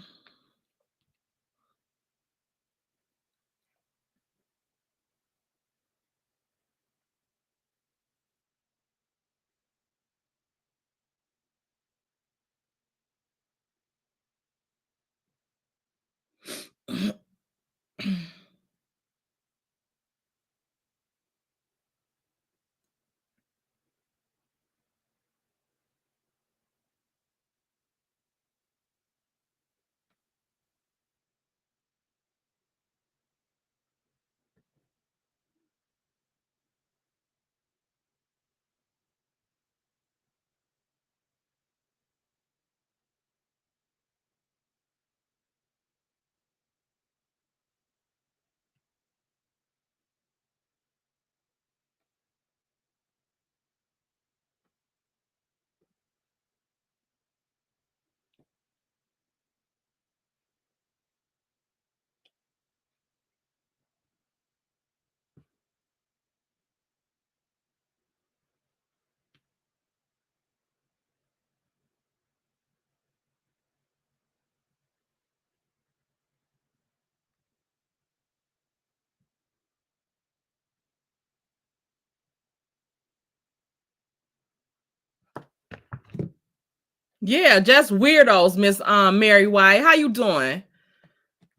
Yeah, just weirdos, Miss Mary White. How you doing?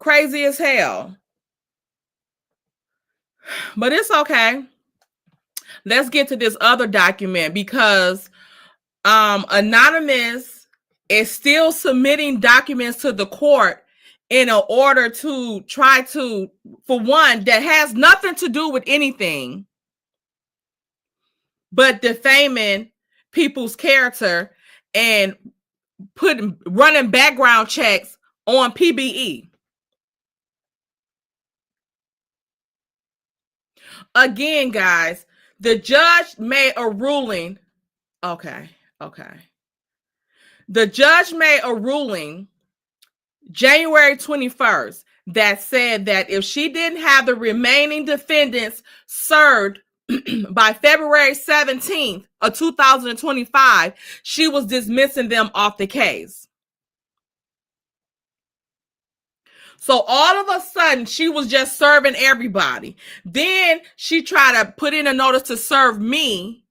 Crazy as hell. But it's okay. Let's get to this other document because Anonymous is still submitting documents to the court in order to try to, for one, that has nothing to do with anything but defaming people's character and running background checks on PBE. Again, guys, the judge made a ruling. Okay. The judge made a ruling January 21st that said that if she didn't have the remaining defendants served by February 17th of 2025, she was dismissing them off the case. So all of a sudden, she was just serving everybody. Then she tried to put in a notice to serve me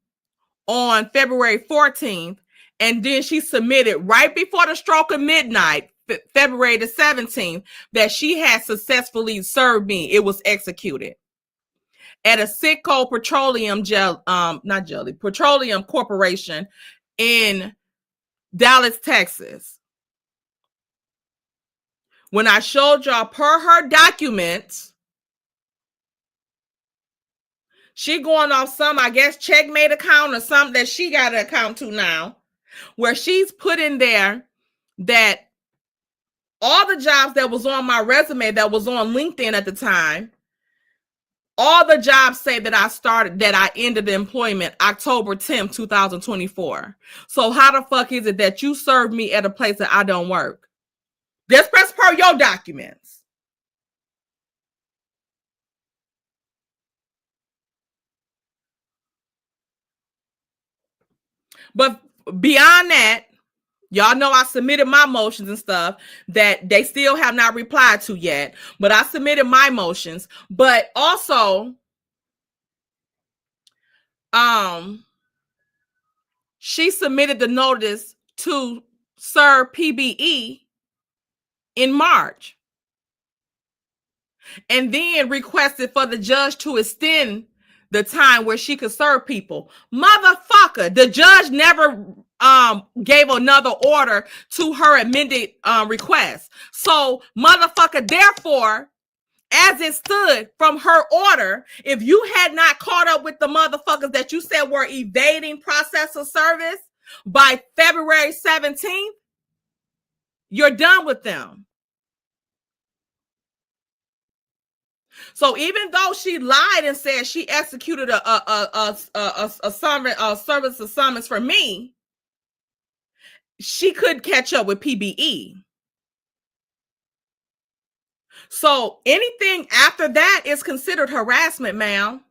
on February 14th. And then she submitted right before the stroke of midnight, February the 17th, that she had successfully served me. It was executed at a Citgo Petroleum Corporation in Dallas, Texas. When I showed y'all per her documents, she going off some, I guess, checkmate account or something that she got an account to now, where she's put in there that all the jobs that was on my resume that was on LinkedIn at the time, all the jobs say that I ended the employment October 10th, 2024. So how the fuck is it that you served me at a place that I don't work? That's per your documents. But beyond that, y'all know I submitted my motions and stuff that they still have not replied to yet. But I submitted my motions. But also, she submitted the notice to serve PBE in March. And then requested for the judge to extend the time where she could serve people. Motherfucker, the judge never gave another order to her amended request. So, motherfucker, therefore, as it stood from her order, if you had not caught up with the motherfuckers that you said were evading process of service by February 17th, you're done with them. So even though she lied and said she executed a service of summons for me, she could catch up with PBE. So anything after that is considered harassment, ma'am.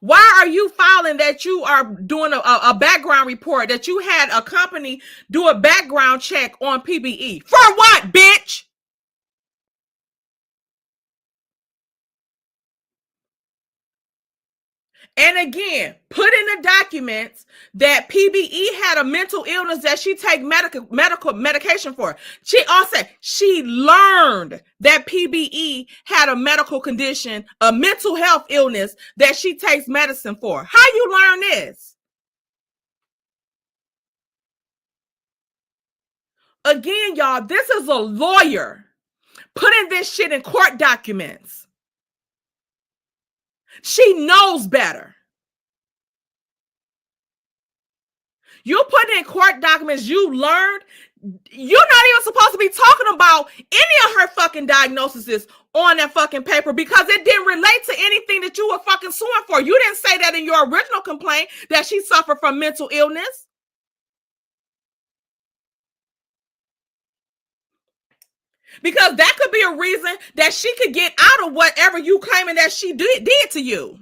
Why are you filing that you are doing a background report, that you had a company do a background check on PBE? For what, bitch? And again, put in the documents that PBE had a mental illness that she take medical medication for. She also she learned that PBE had a medical condition, a mental health illness that she takes medicine for. How you learn this? Again, y'all, this is a lawyer putting this shit in court documents. She knows better. You put in court documents you learned. You're not even supposed to be talking about any of her fucking diagnoses on that fucking paper because it didn't relate to anything that you were fucking suing for. You didn't say that in your original complaint that she suffered from mental illness. Because that could be a reason that she could get out of whatever you claiming that she did to you.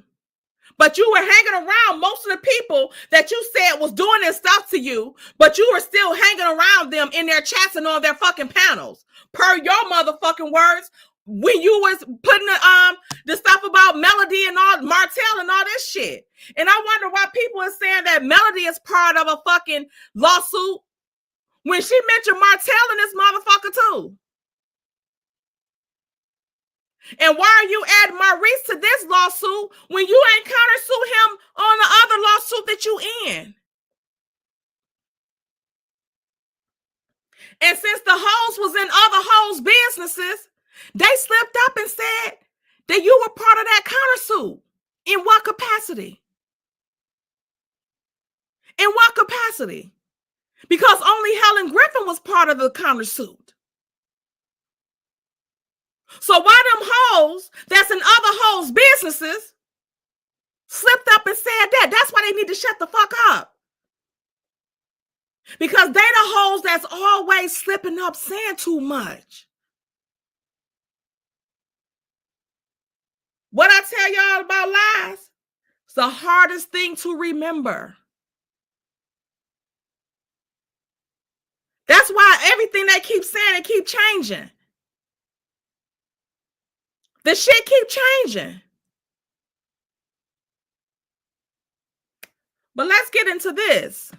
But you were hanging around most of the people that you said was doing this stuff to you, but you were still hanging around them in their chats and on their fucking panels. Per your motherfucking words, when you was putting the stuff about Melody and all Martell and all this shit. And I wonder why people are saying that Melody is part of a fucking lawsuit when she mentioned Martell in this motherfucker too. And why are you adding Maurice to this lawsuit when you ain't countersue him on the other lawsuit that you in? And since the hoes was in other hoes' businesses, they slipped up and said that you were part of that countersuit. In what capacity? In what capacity? Because only Helen Griffin was part of the countersuit. So why them hoes that's in other hoes' businesses slipped up and said that? That's why they need to shut the fuck up. Because they the hoes that's always slipping up saying too much. What I tell y'all about lies, it's the hardest thing to remember. That's why everything they keep saying, it keep changing. The shit keep changing. But let's get into this.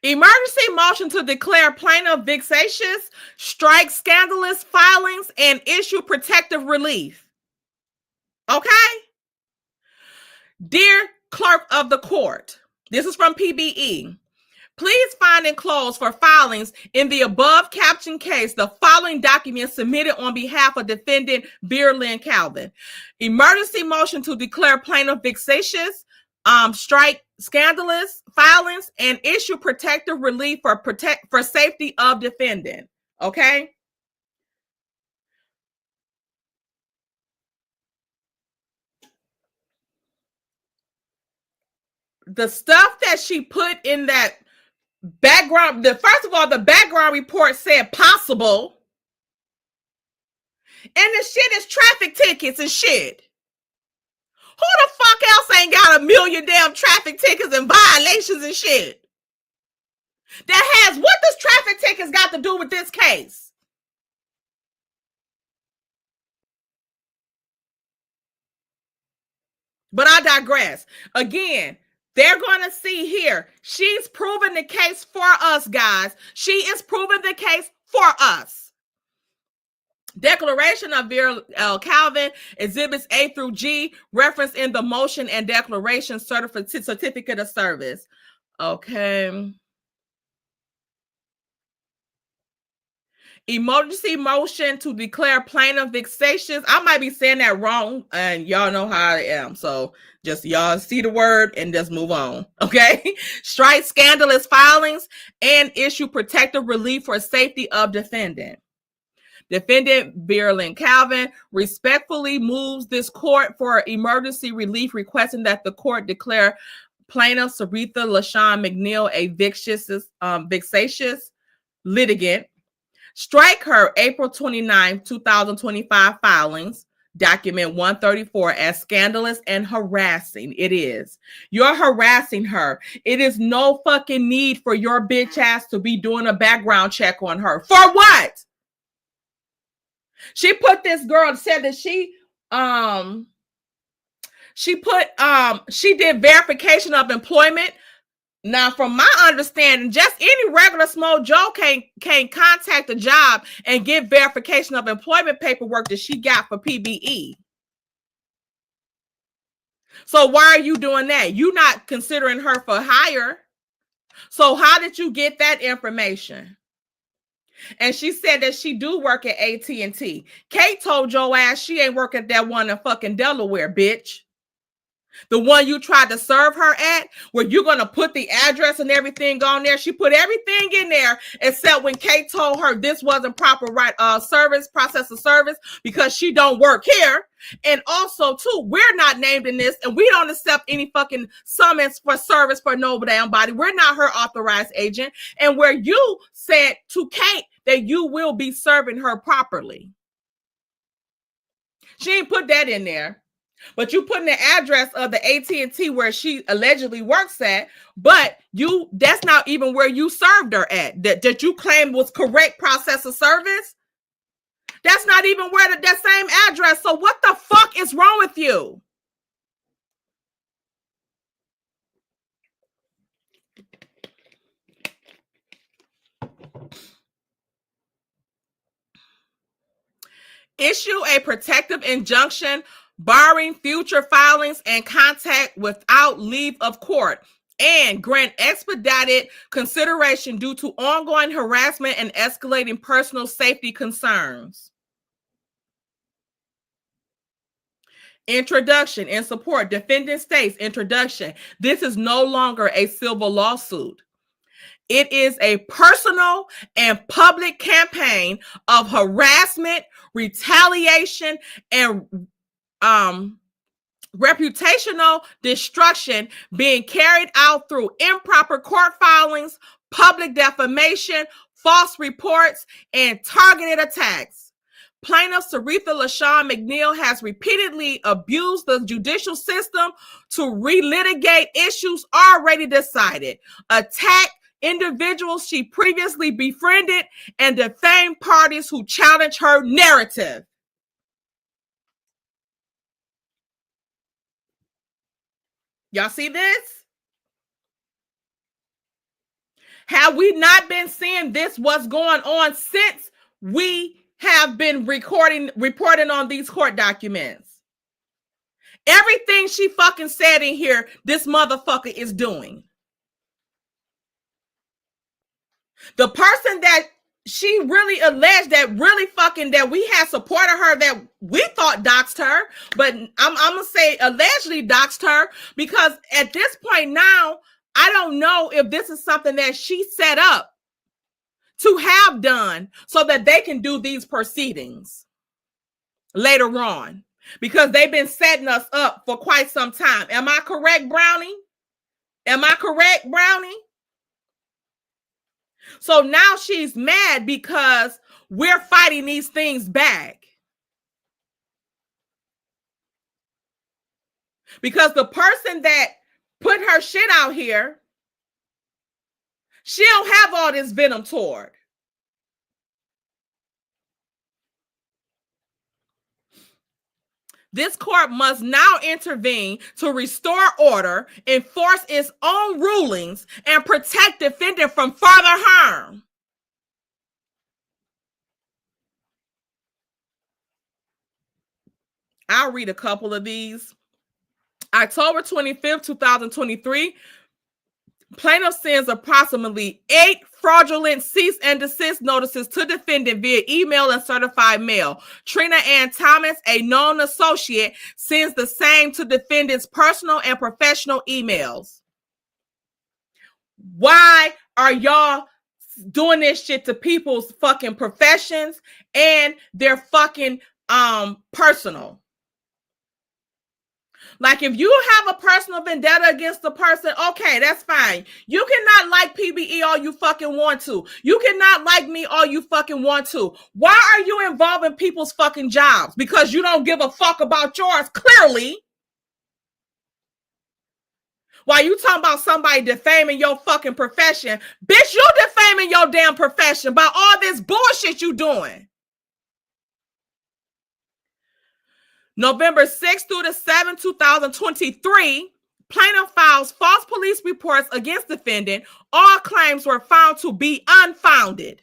Emergency motion to declare plaintiff vexatious, strike scandalous filings, and issue protective relief. Okay? Dear clerk of the court, this is from PBE. Please find enclosed for filings in the above captioned case the following documents submitted on behalf of defendant Beer Lynn Calvin. Emergency motion to declare plaintiff vexatious, strike scandalous filings, and issue protective relief for safety of defendant. Okay? The stuff that she put in that background, first of all, the background report said possible. And the shit is traffic tickets and shit. Who the fuck else ain't got a million damn traffic tickets and violations and shit? What does traffic tickets got to do with this case? But I digress. Again, they're going to see here. She's proven the case for us, guys. She is proving the case for us. Declaration of Vera L. Calvin, Exhibits A through G, reference in the motion and declaration certificate of service. Okay. Emergency motion to declare plaintiff vexatious. I might be saying that wrong, and y'all know how I am. So just y'all see the word and just move on. Okay. Strike scandalous filings and issue protective relief for safety of defendant. Defendant Beer Lynn Calvin respectfully moves this court for emergency relief, requesting that the court declare plaintiff Saritha LaShawn McNeil a vexatious litigant. Strike her April 29, 2025 filings, document 134, as scandalous and harassing. It is. You're harassing her. It is no fucking need for your bitch ass to be doing a background check on her. For what? She put this girl, said that she did verification of employment. Now, from my understanding, just any regular small Joe can't contact a job and get verification of employment paperwork that she got for PBE. So why are you doing that? You're not considering her for hire. So how did you get that information? And she said that she do work at AT&T. Kate told your ass she ain't working at that one in fucking Delaware, bitch. The one you tried to serve her at, where you're going to put the address and everything on there. She put everything in there except when Kate told her this wasn't proper process of service because she don't work here. And also, too, we're not named in this and we don't accept any fucking summons for service for no damn body. We're not her authorized agent. And where you said to Kate that you will be serving her properly. She ain't put that in there. But you put in the address of the AT&T where she allegedly works at, but that's not even where you served her at, that you claimed was correct process of service. That's not even where that same address. So what the fuck is wrong with you? Issue a protective injunction barring future filings and contact without leave of court, and grant expedited consideration due to ongoing harassment and escalating personal safety concerns. Introduction and support. Defendant states, introduction, this is no longer a civil lawsuit. It is a personal and public campaign of harassment, retaliation, and reputational destruction being carried out through improper court filings, public defamation, false reports, and targeted attacks. Plaintiff Saritha LaShawn McNeil has repeatedly abused the judicial system to relitigate issues already decided, attack individuals she previously befriended, and defame parties who challenge her narrative. Y'all see this? Have we not been seeing this, what's going on, since we have been reporting on these court documents? Everything she fucking said in here, this motherfucker is doing. The person that she really alleged that we had supported her, that we thought doxed her, but I'm gonna say allegedly doxed her, because at this point now, I don't know if this is something that she set up to have done so that they can do these proceedings later on, because they've been setting us up for quite some time. Am I correct, Brownie? Am I correct, Brownie? So now she's mad because we're fighting these things back. Because the person that put her shit out here, she don't have all this venom toward. This court must now intervene to restore order, enforce its own rulings, and protect defendant from further harm. I'll read a couple of these. October 25th, 2023, plaintiff sends approximately 8 fraudulent cease and desist notices to defendant via email and certified mail. Trina Ann Thomas, a known associate, sends the same to defendant's personal and professional emails. Why are y'all doing this shit to people's fucking professions and their fucking personal? Like if you have a personal vendetta against the person, okay, that's fine. You cannot like PBE all you fucking want to. You cannot like me all you fucking want to. Why are you involved in people's fucking jobs? Because you don't give a fuck about yours, clearly. While you talking about somebody defaming your fucking profession, bitch, you defaming your damn profession by all this bullshit you doing. November 6th through the 7th, 2023, plaintiff files false police reports against defendant. All claims were found to be unfounded.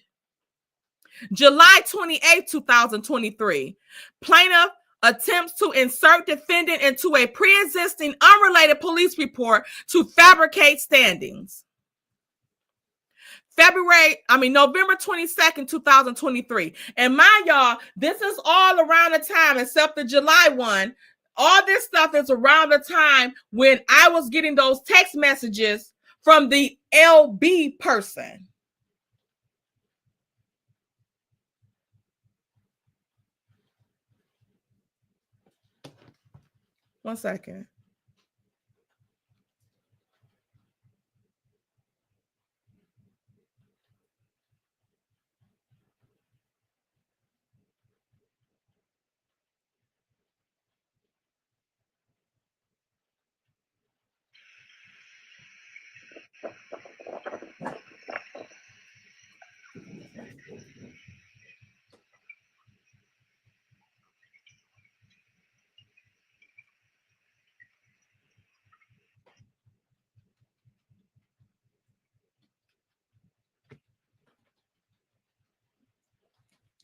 July 28th, 2023, plaintiff attempts to insert defendant into a pre-existing unrelated police report to fabricate standings. November 22nd, 2023. And mind y'all, this is all around the time, except the July one. All this stuff is around the time when I was getting those text messages from the LB person. One second.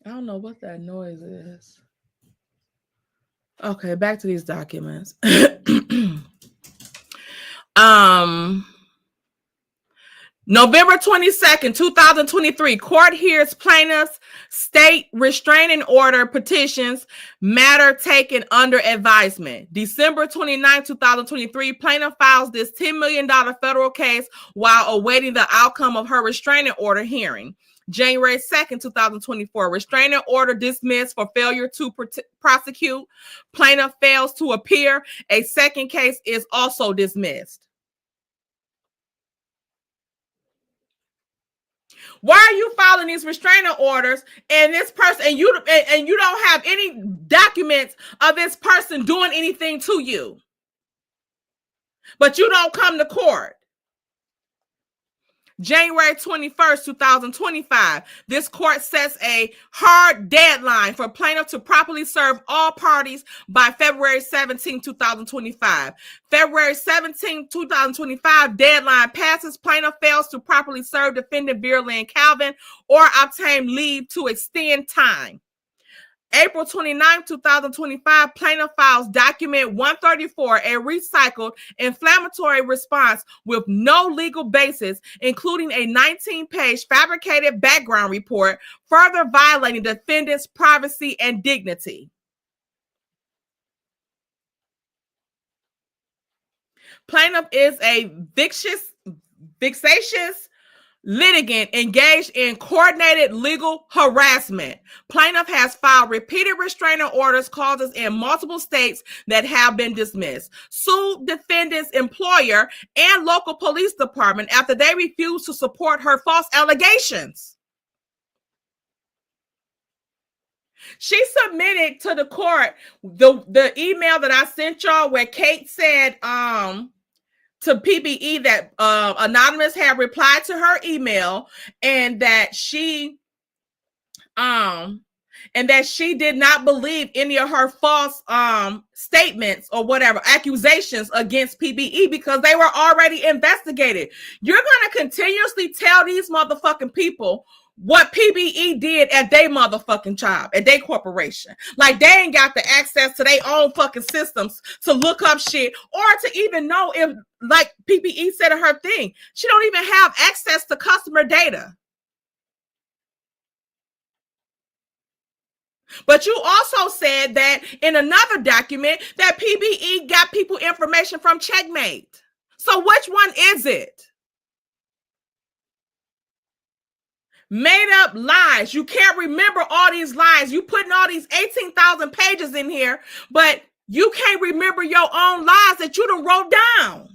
I don't know what that noise is. Okay, back to these documents. November 22nd, 2023, court hears plaintiffs' state restraining order petitions, matter taken under advisement. December 29th, 2023, plaintiff files this $10 million federal case while awaiting the outcome of her restraining order hearing. January 2nd, 2024, restraining order dismissed for failure to prosecute. Plaintiff fails to appear. A second case is also dismissed. Why are you filing these restraining orders and this person and you don't have any documents of this person doing anything to you? But you don't come to court. January 21st, 2025, this court sets a hard deadline for plaintiff to properly serve all parties by February 17, 2025. February 17, 2025, deadline passes. Plaintiff fails to properly serve defendant Vera Lynn Calvin or obtain leave to extend time. April 29, 2025, plaintiff files document 134, a recycled inflammatory response with no legal basis, including a 19-page fabricated background report, further violating defendant's privacy and dignity. Plaintiff is a vexatious litigant engaged in coordinated legal harassment. Plaintiff has filed repeated restraining orders causes in multiple states that have been dismissed. Sued defendant's employer and local police department after they refused to support her false allegations. She submitted to the court the email that I sent y'all where Kate said to PBE that Anonymous had replied to her email and that she did not believe any of her false statements or whatever accusations against PBE because they were already investigated. You're going to continuously tell these motherfucking people what PBE did at their motherfucking job, at their corporation. Like they ain't got the access to their own fucking systems to look up shit or to even know if, like PBE said in her thing, she don't even have access to customer data. But you also said that in another document that PBE got people information from Checkmate. So which one is it? Made up lies. You can't remember all these lies. You putting all these 18,000 pages in here, but You can't remember your own lies that you done wrote down.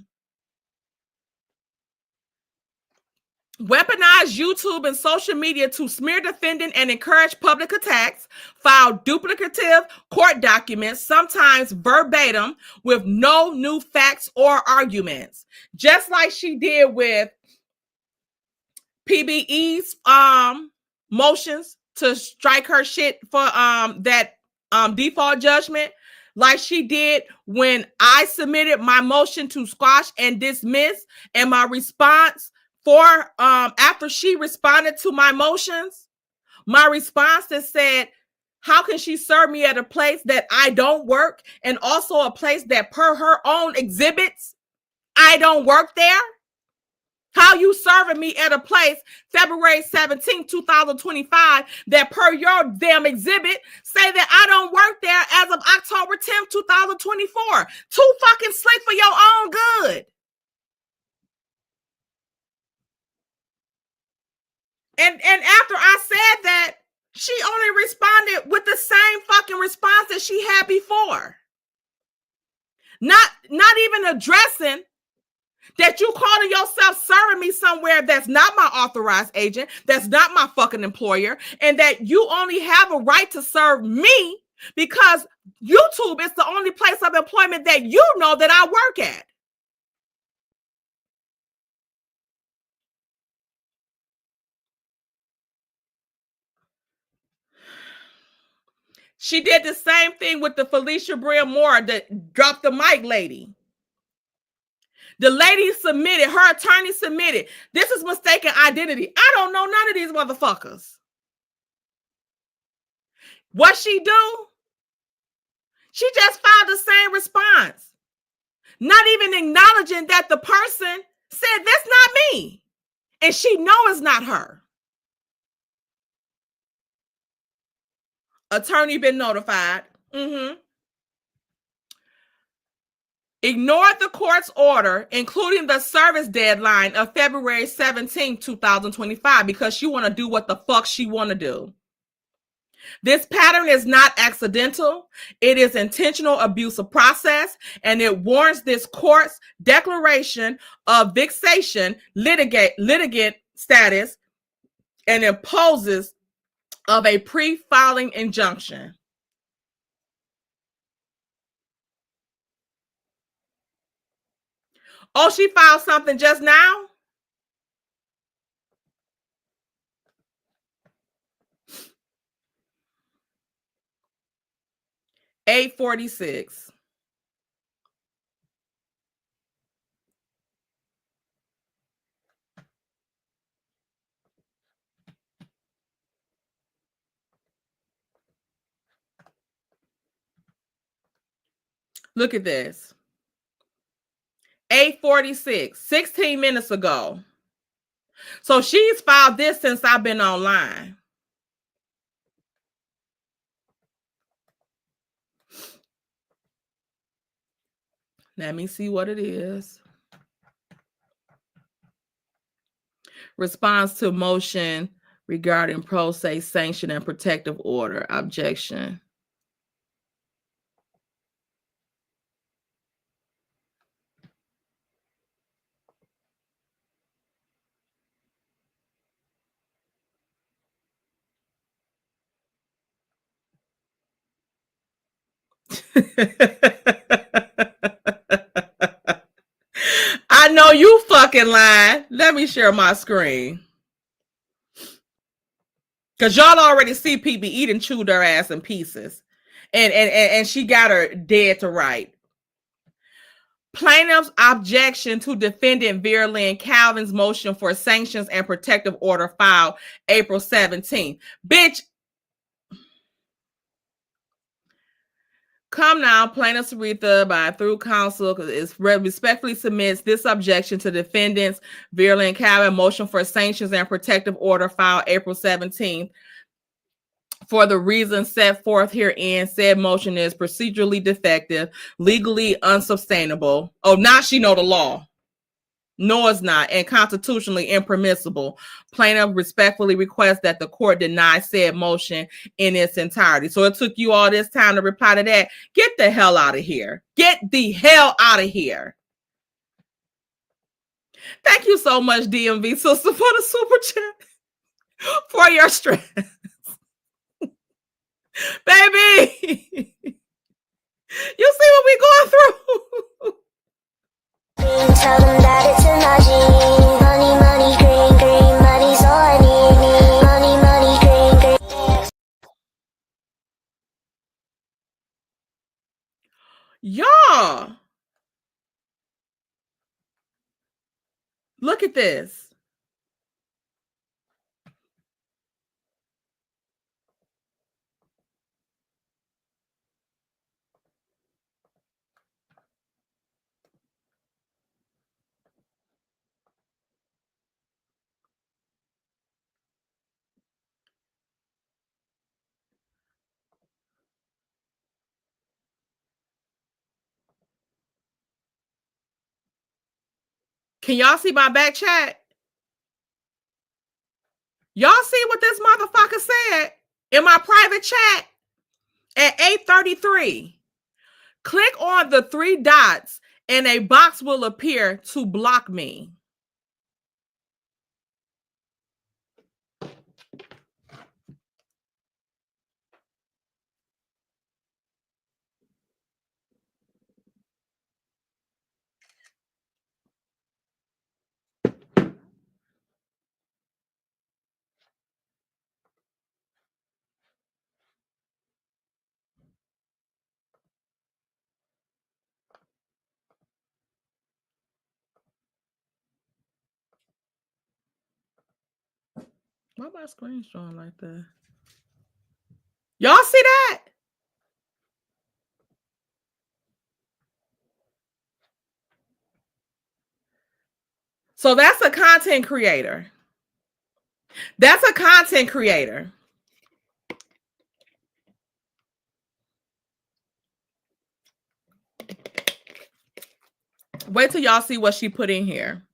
Weaponize YouTube and social media to smear defendant and encourage public attacks. File duplicative court documents, sometimes verbatim, with no new facts or arguments. Just like she did with PBE's motions to strike her shit for that default judgment, like she did when I submitted my motion to squash and dismiss, and my response for after she responded to my motions, my response that said, how can she serve me at a place that I don't work, and also a place that per her own exhibits I don't work there? How you serving me at a place February 17, 2025 that per your damn exhibit say that I don't work there as of October 10th, 2024? Too fucking slick for your own good. And after I said that, she only responded with the same fucking response that she had before. Not even addressing that you calling yourself serving me somewhere that's not my authorized agent, that's not my fucking employer, and that you only have a right to serve me because YouTube is the only place of employment that you know that I work at. She did the same thing with the Felicia Brea Moore, that dropped the mic lady. The lady submitted, her attorney submitted, this is mistaken identity. I don't know none of these motherfuckers. What she do? She just filed the same response, not even acknowledging that the person said, that's not me. And she know it's not her. Attorney been notified. Ignored the court's order, including the service deadline of February 17, 2025, because she want to do what the fuck she want to do. This pattern is not accidental. It is intentional abuse of process, and it warrants this court's declaration of vexation litigant status and imposes of a pre-filing injunction. Oh, she filed something just now? $846. Look at this. 8:46, 16 minutes ago. So she's filed this since I've been online. Let me see what it is. Response to motion regarding pro se sanction and protective order. Objection. I know you fucking lying. Let me share my screen. Because y'all already see PBE and chewed her ass in pieces. And she got her dead to right. Plaintiff's objection to defendant Vera Lynn Calvin's motion for sanctions and protective order filed April 17th. Bitch. Come now, plaintiff Sarita by through counsel respectfully submits this objection to defendants Vera Lynn Calvin motion for sanctions and protective order filed April 17th. For the reasons set forth herein, said motion is procedurally defective, legally unsustainable. Oh, now she know the law. No, it's not, and constitutionally impermissible. Plaintiff respectfully requests that the court deny said motion in its entirety. So it took you all this time to reply to that. Get the hell out of here. Get the hell out of here. Thank you so much, DMV sister, for the super chat. For your stress. Baby. You see what we going through? Tell them that it's an money, money, green, green, money's all I need, money, money, green, green. Y'all, look at this. Can y'all see my back chat? Y'all see what this motherfucker said in my private chat at 8:33? Click on the 3 dots and a box will appear to block me. Why my screen showing like that? Y'all see that? So that's a content creator. That's a content creator. Wait till y'all see what she put in here.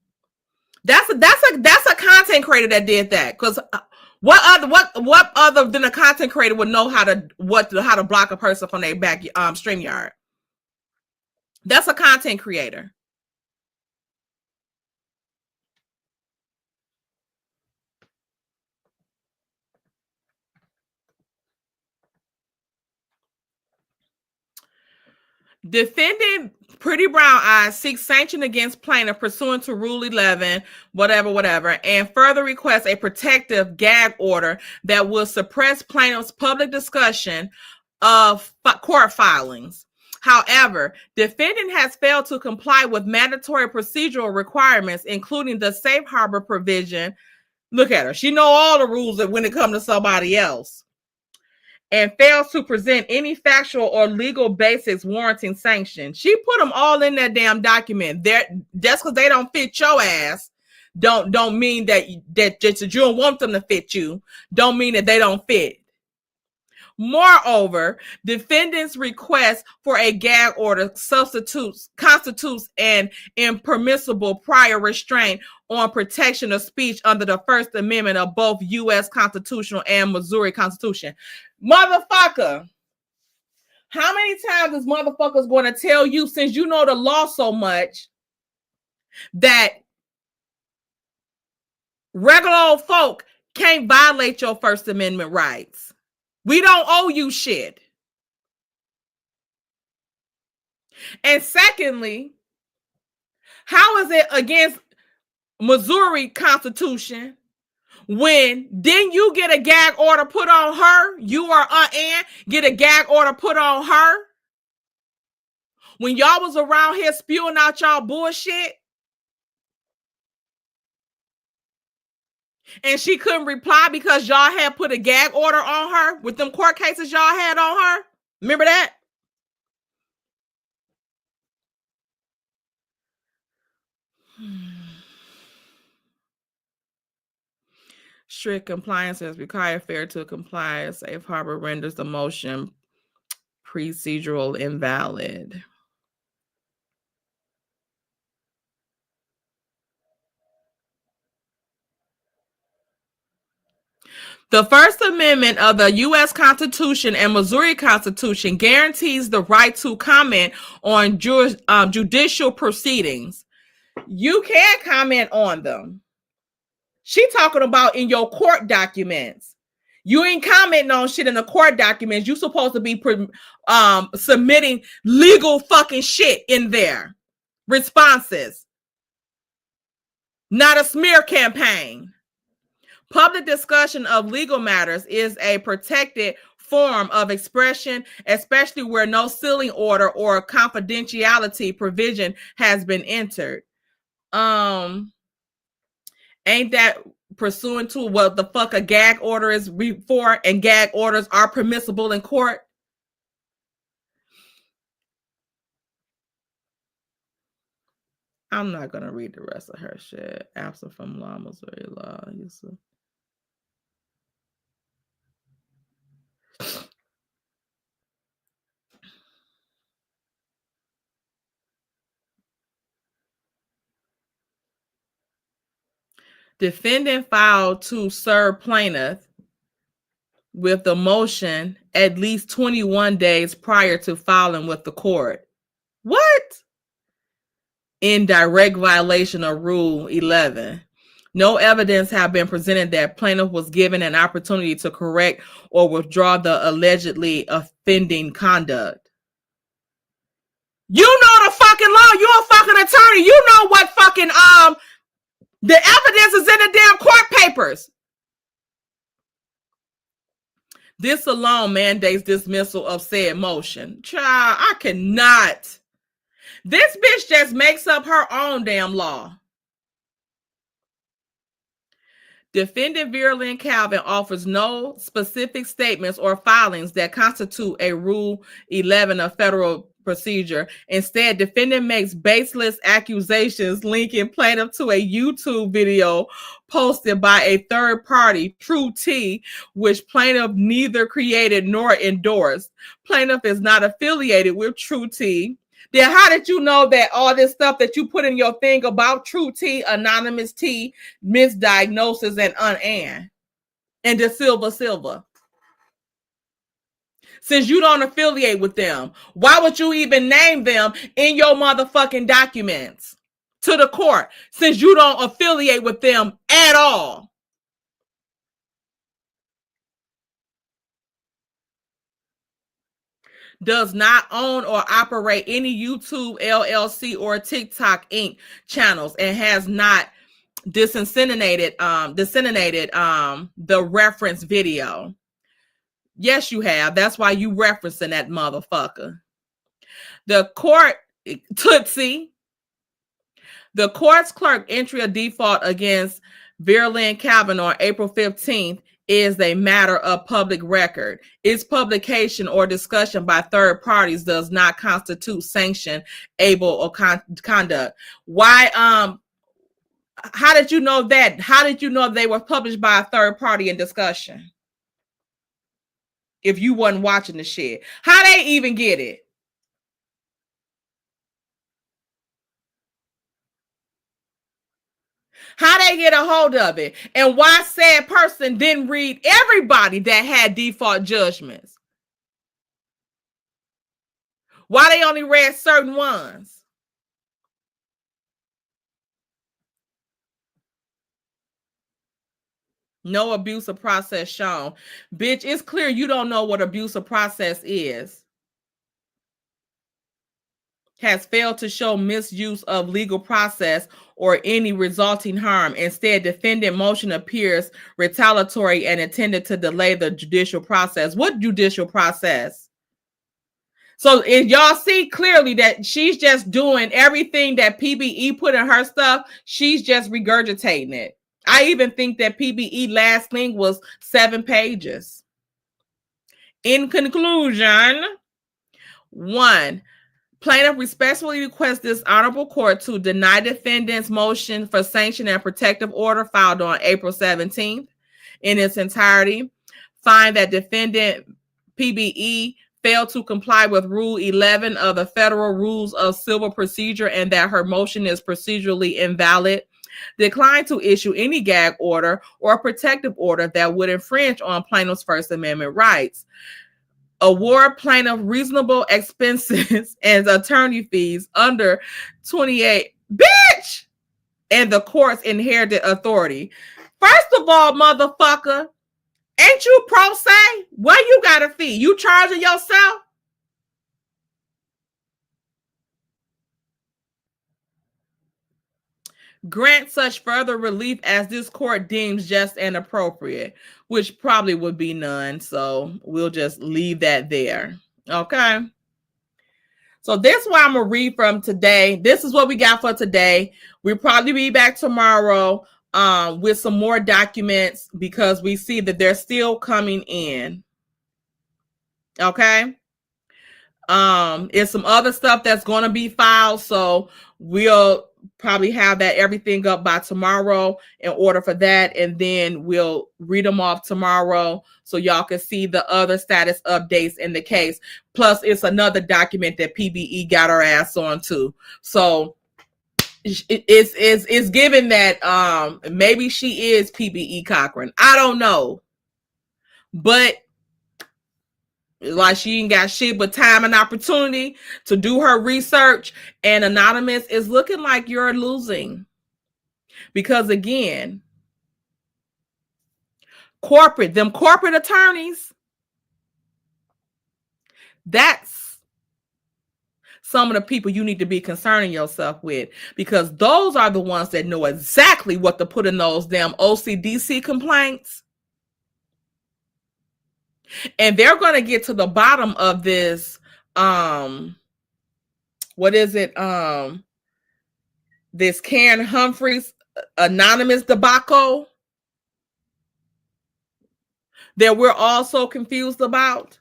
That's a content creator that did that. Because what other than a content creator would know how to block a person from their back StreamYard? That's a content creator. Defendant Pretty Brown Eyes seeks sanction against plaintiff pursuant to Rule 11, whatever, and further requests a protective gag order that will suppress plaintiff's public discussion of court filings. However, defendant has failed to comply with mandatory procedural requirements, including the safe harbor provision. Look at her. She know all the rules that when it comes to somebody else. And fails to present any factual or legal basis warranting sanction. She put them all in that damn document. Just because they don't fit your ass, don't mean that you don't want them to fit you. Don't mean that they don't fit. Moreover, defendant's request for a gag order constitutes an impermissible prior restraint on protection of speech under the First Amendment of both U.S. Constitution and Missouri Constitution. Motherfucker, how many times is motherfuckers going to tell you, since you know the law so much, that regular old folk can't violate your First Amendment rights? We don't owe you shit. And secondly, how is it against Missouri Constitution when didn't you get a gag order put on her? You or Ann get a gag order put on her when y'all was around here spewing out y'all bullshit? And she couldn't reply because y'all had put a gag order on her with them court cases y'all had on her. Remember that? Strict compliance is required. Fair to comply. Safe harbor renders the motion procedural invalid. The First Amendment of the U.S. Constitution and Missouri Constitution guarantees the right to comment on judicial proceedings. You can comment on them. She talking about in your court documents. You ain't commenting on shit in the court documents. You supposed to be submitting legal fucking shit in there. Responses. Not a smear campaign. Public discussion of legal matters is a protected form of expression, especially where no sealing order or confidentiality provision has been entered. Ain't that pursuant to what the fuck a gag order is for, and gag orders are permissible in court? I'm not gonna read the rest of her shit. Absent from law, Missouri law. Defendant filed to serve plaintiff with the motion at least 21 days prior to filing with the court. What? In direct violation of Rule 11. No evidence have been presented that plaintiff was given an opportunity to correct or withdraw the allegedly offending conduct. You know the fucking law. You're a fucking attorney. You know what fucking the evidence is in the damn court papers. This alone mandates dismissal of said motion. Child, I cannot. This bitch just makes up her own damn law. Defendant Verlin Calvin offers no specific statements or filings that constitute a Rule 11 of federal procedure. Instead, defendant makes baseless accusations linking plaintiff to a YouTube video posted by a third party, True T, which plaintiff neither created nor endorsed. Plaintiff is not affiliated with True T. Then how did you know that all this stuff that you put in your thing about True T, Anonymous T, Misdiagnosis, and Unan, and the Silva? Since you don't affiliate with them, why would you even name them in your motherfucking documents to the court, since you don't affiliate with them at all? Does not own or operate any YouTube LLC or TikTok Inc. channels, and has not disseminated the reference video. Yes, you have. That's why you referencing that motherfucker. The court, Tootsie, the court's clerk entry of default against Verlin Calvin on April 15th is a matter of public record. Its publication or discussion by third parties does not constitute sanction, able, or conduct. Why? How did you know that? How did you know they were published by a third party in discussion? If you wasn't watching the shit, how they even get it? How they get a hold of it? And why said person didn't read everybody that had default judgments? Why they only read certain ones? No abuse of process shown. Bitch, it's clear you don't know what abuse of process is. Has failed to show misuse of legal process or any resulting harm. Instead, defendant motion appears retaliatory and intended to delay the judicial process. What judicial process? So if y'all see clearly that she's just doing everything that PBE put in her stuff, she's just regurgitating it. I even think that PBE last thing was 7 pages. In conclusion, 1, plaintiff respectfully requests this honorable court to deny defendant's motion for sanction and protective order filed on April 17th in its entirety. Find that defendant PBE failed to comply with Rule 11 of the Federal Rules of Civil Procedure and that her motion is procedurally invalid. declined to issue any gag order or protective order that would infringe on plaintiff's First Amendment rights. Award plaintiff reasonable expenses and attorney fees under 28, bitch, and the court's inherited authority. First of all, motherfucker, ain't you pro se? What you got a fee? You charging yourself? Grant such further relief as this court deems just and appropriate, which probably would be none. So we'll just leave that there. Okay. So this is what I'm going to read from today. This is what we got for today. We'll probably be back tomorrow with some more documents because we see that they're still coming in. Okay. It's some other stuff that's going to be filed. So we'll probably have that everything up by tomorrow in order for that. And then we'll read them off tomorrow so y'all can see the other status updates in the case. Plus, it's another document that PBE got her ass on too. So it's given that maybe she is PBE Cochran. I don't know. But like she ain't got shit but time and opportunity to do her research. And Anonymous is looking like you're losing. Because again, them corporate attorneys, that's some of the people you need to be concerning yourself with. Because those are the ones that know exactly what to put in those damn OCDC complaints. And they're going to get to the bottom of this, what is it? This Karen Humphreys anonymous debacle that we're all so confused about.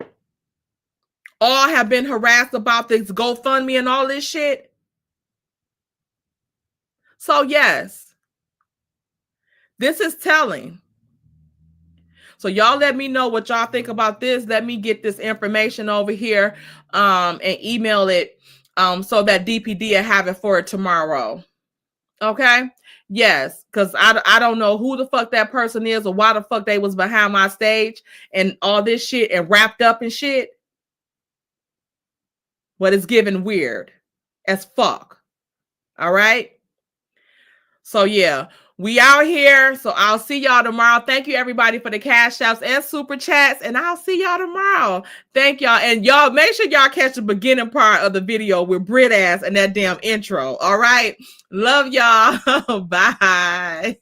All have been harassed about this GoFundMe and all this shit. So yes, this is telling. So y'all let me know what y'all think about this. Let me get this information over here and email it so that DPD will have it for it tomorrow. Okay? Yes, because I don't know who the fuck that person is or why the fuck they was behind my stage and all this shit and wrapped up in shit. But it's giving weird as fuck. All right? So yeah. We out here. So I'll see y'all tomorrow. Thank you everybody for the cash outs and super chats. And I'll see y'all tomorrow. Thank y'all. And y'all make sure y'all catch the beginning part of the video with Brit ass and that damn intro. All right. Love y'all. Bye.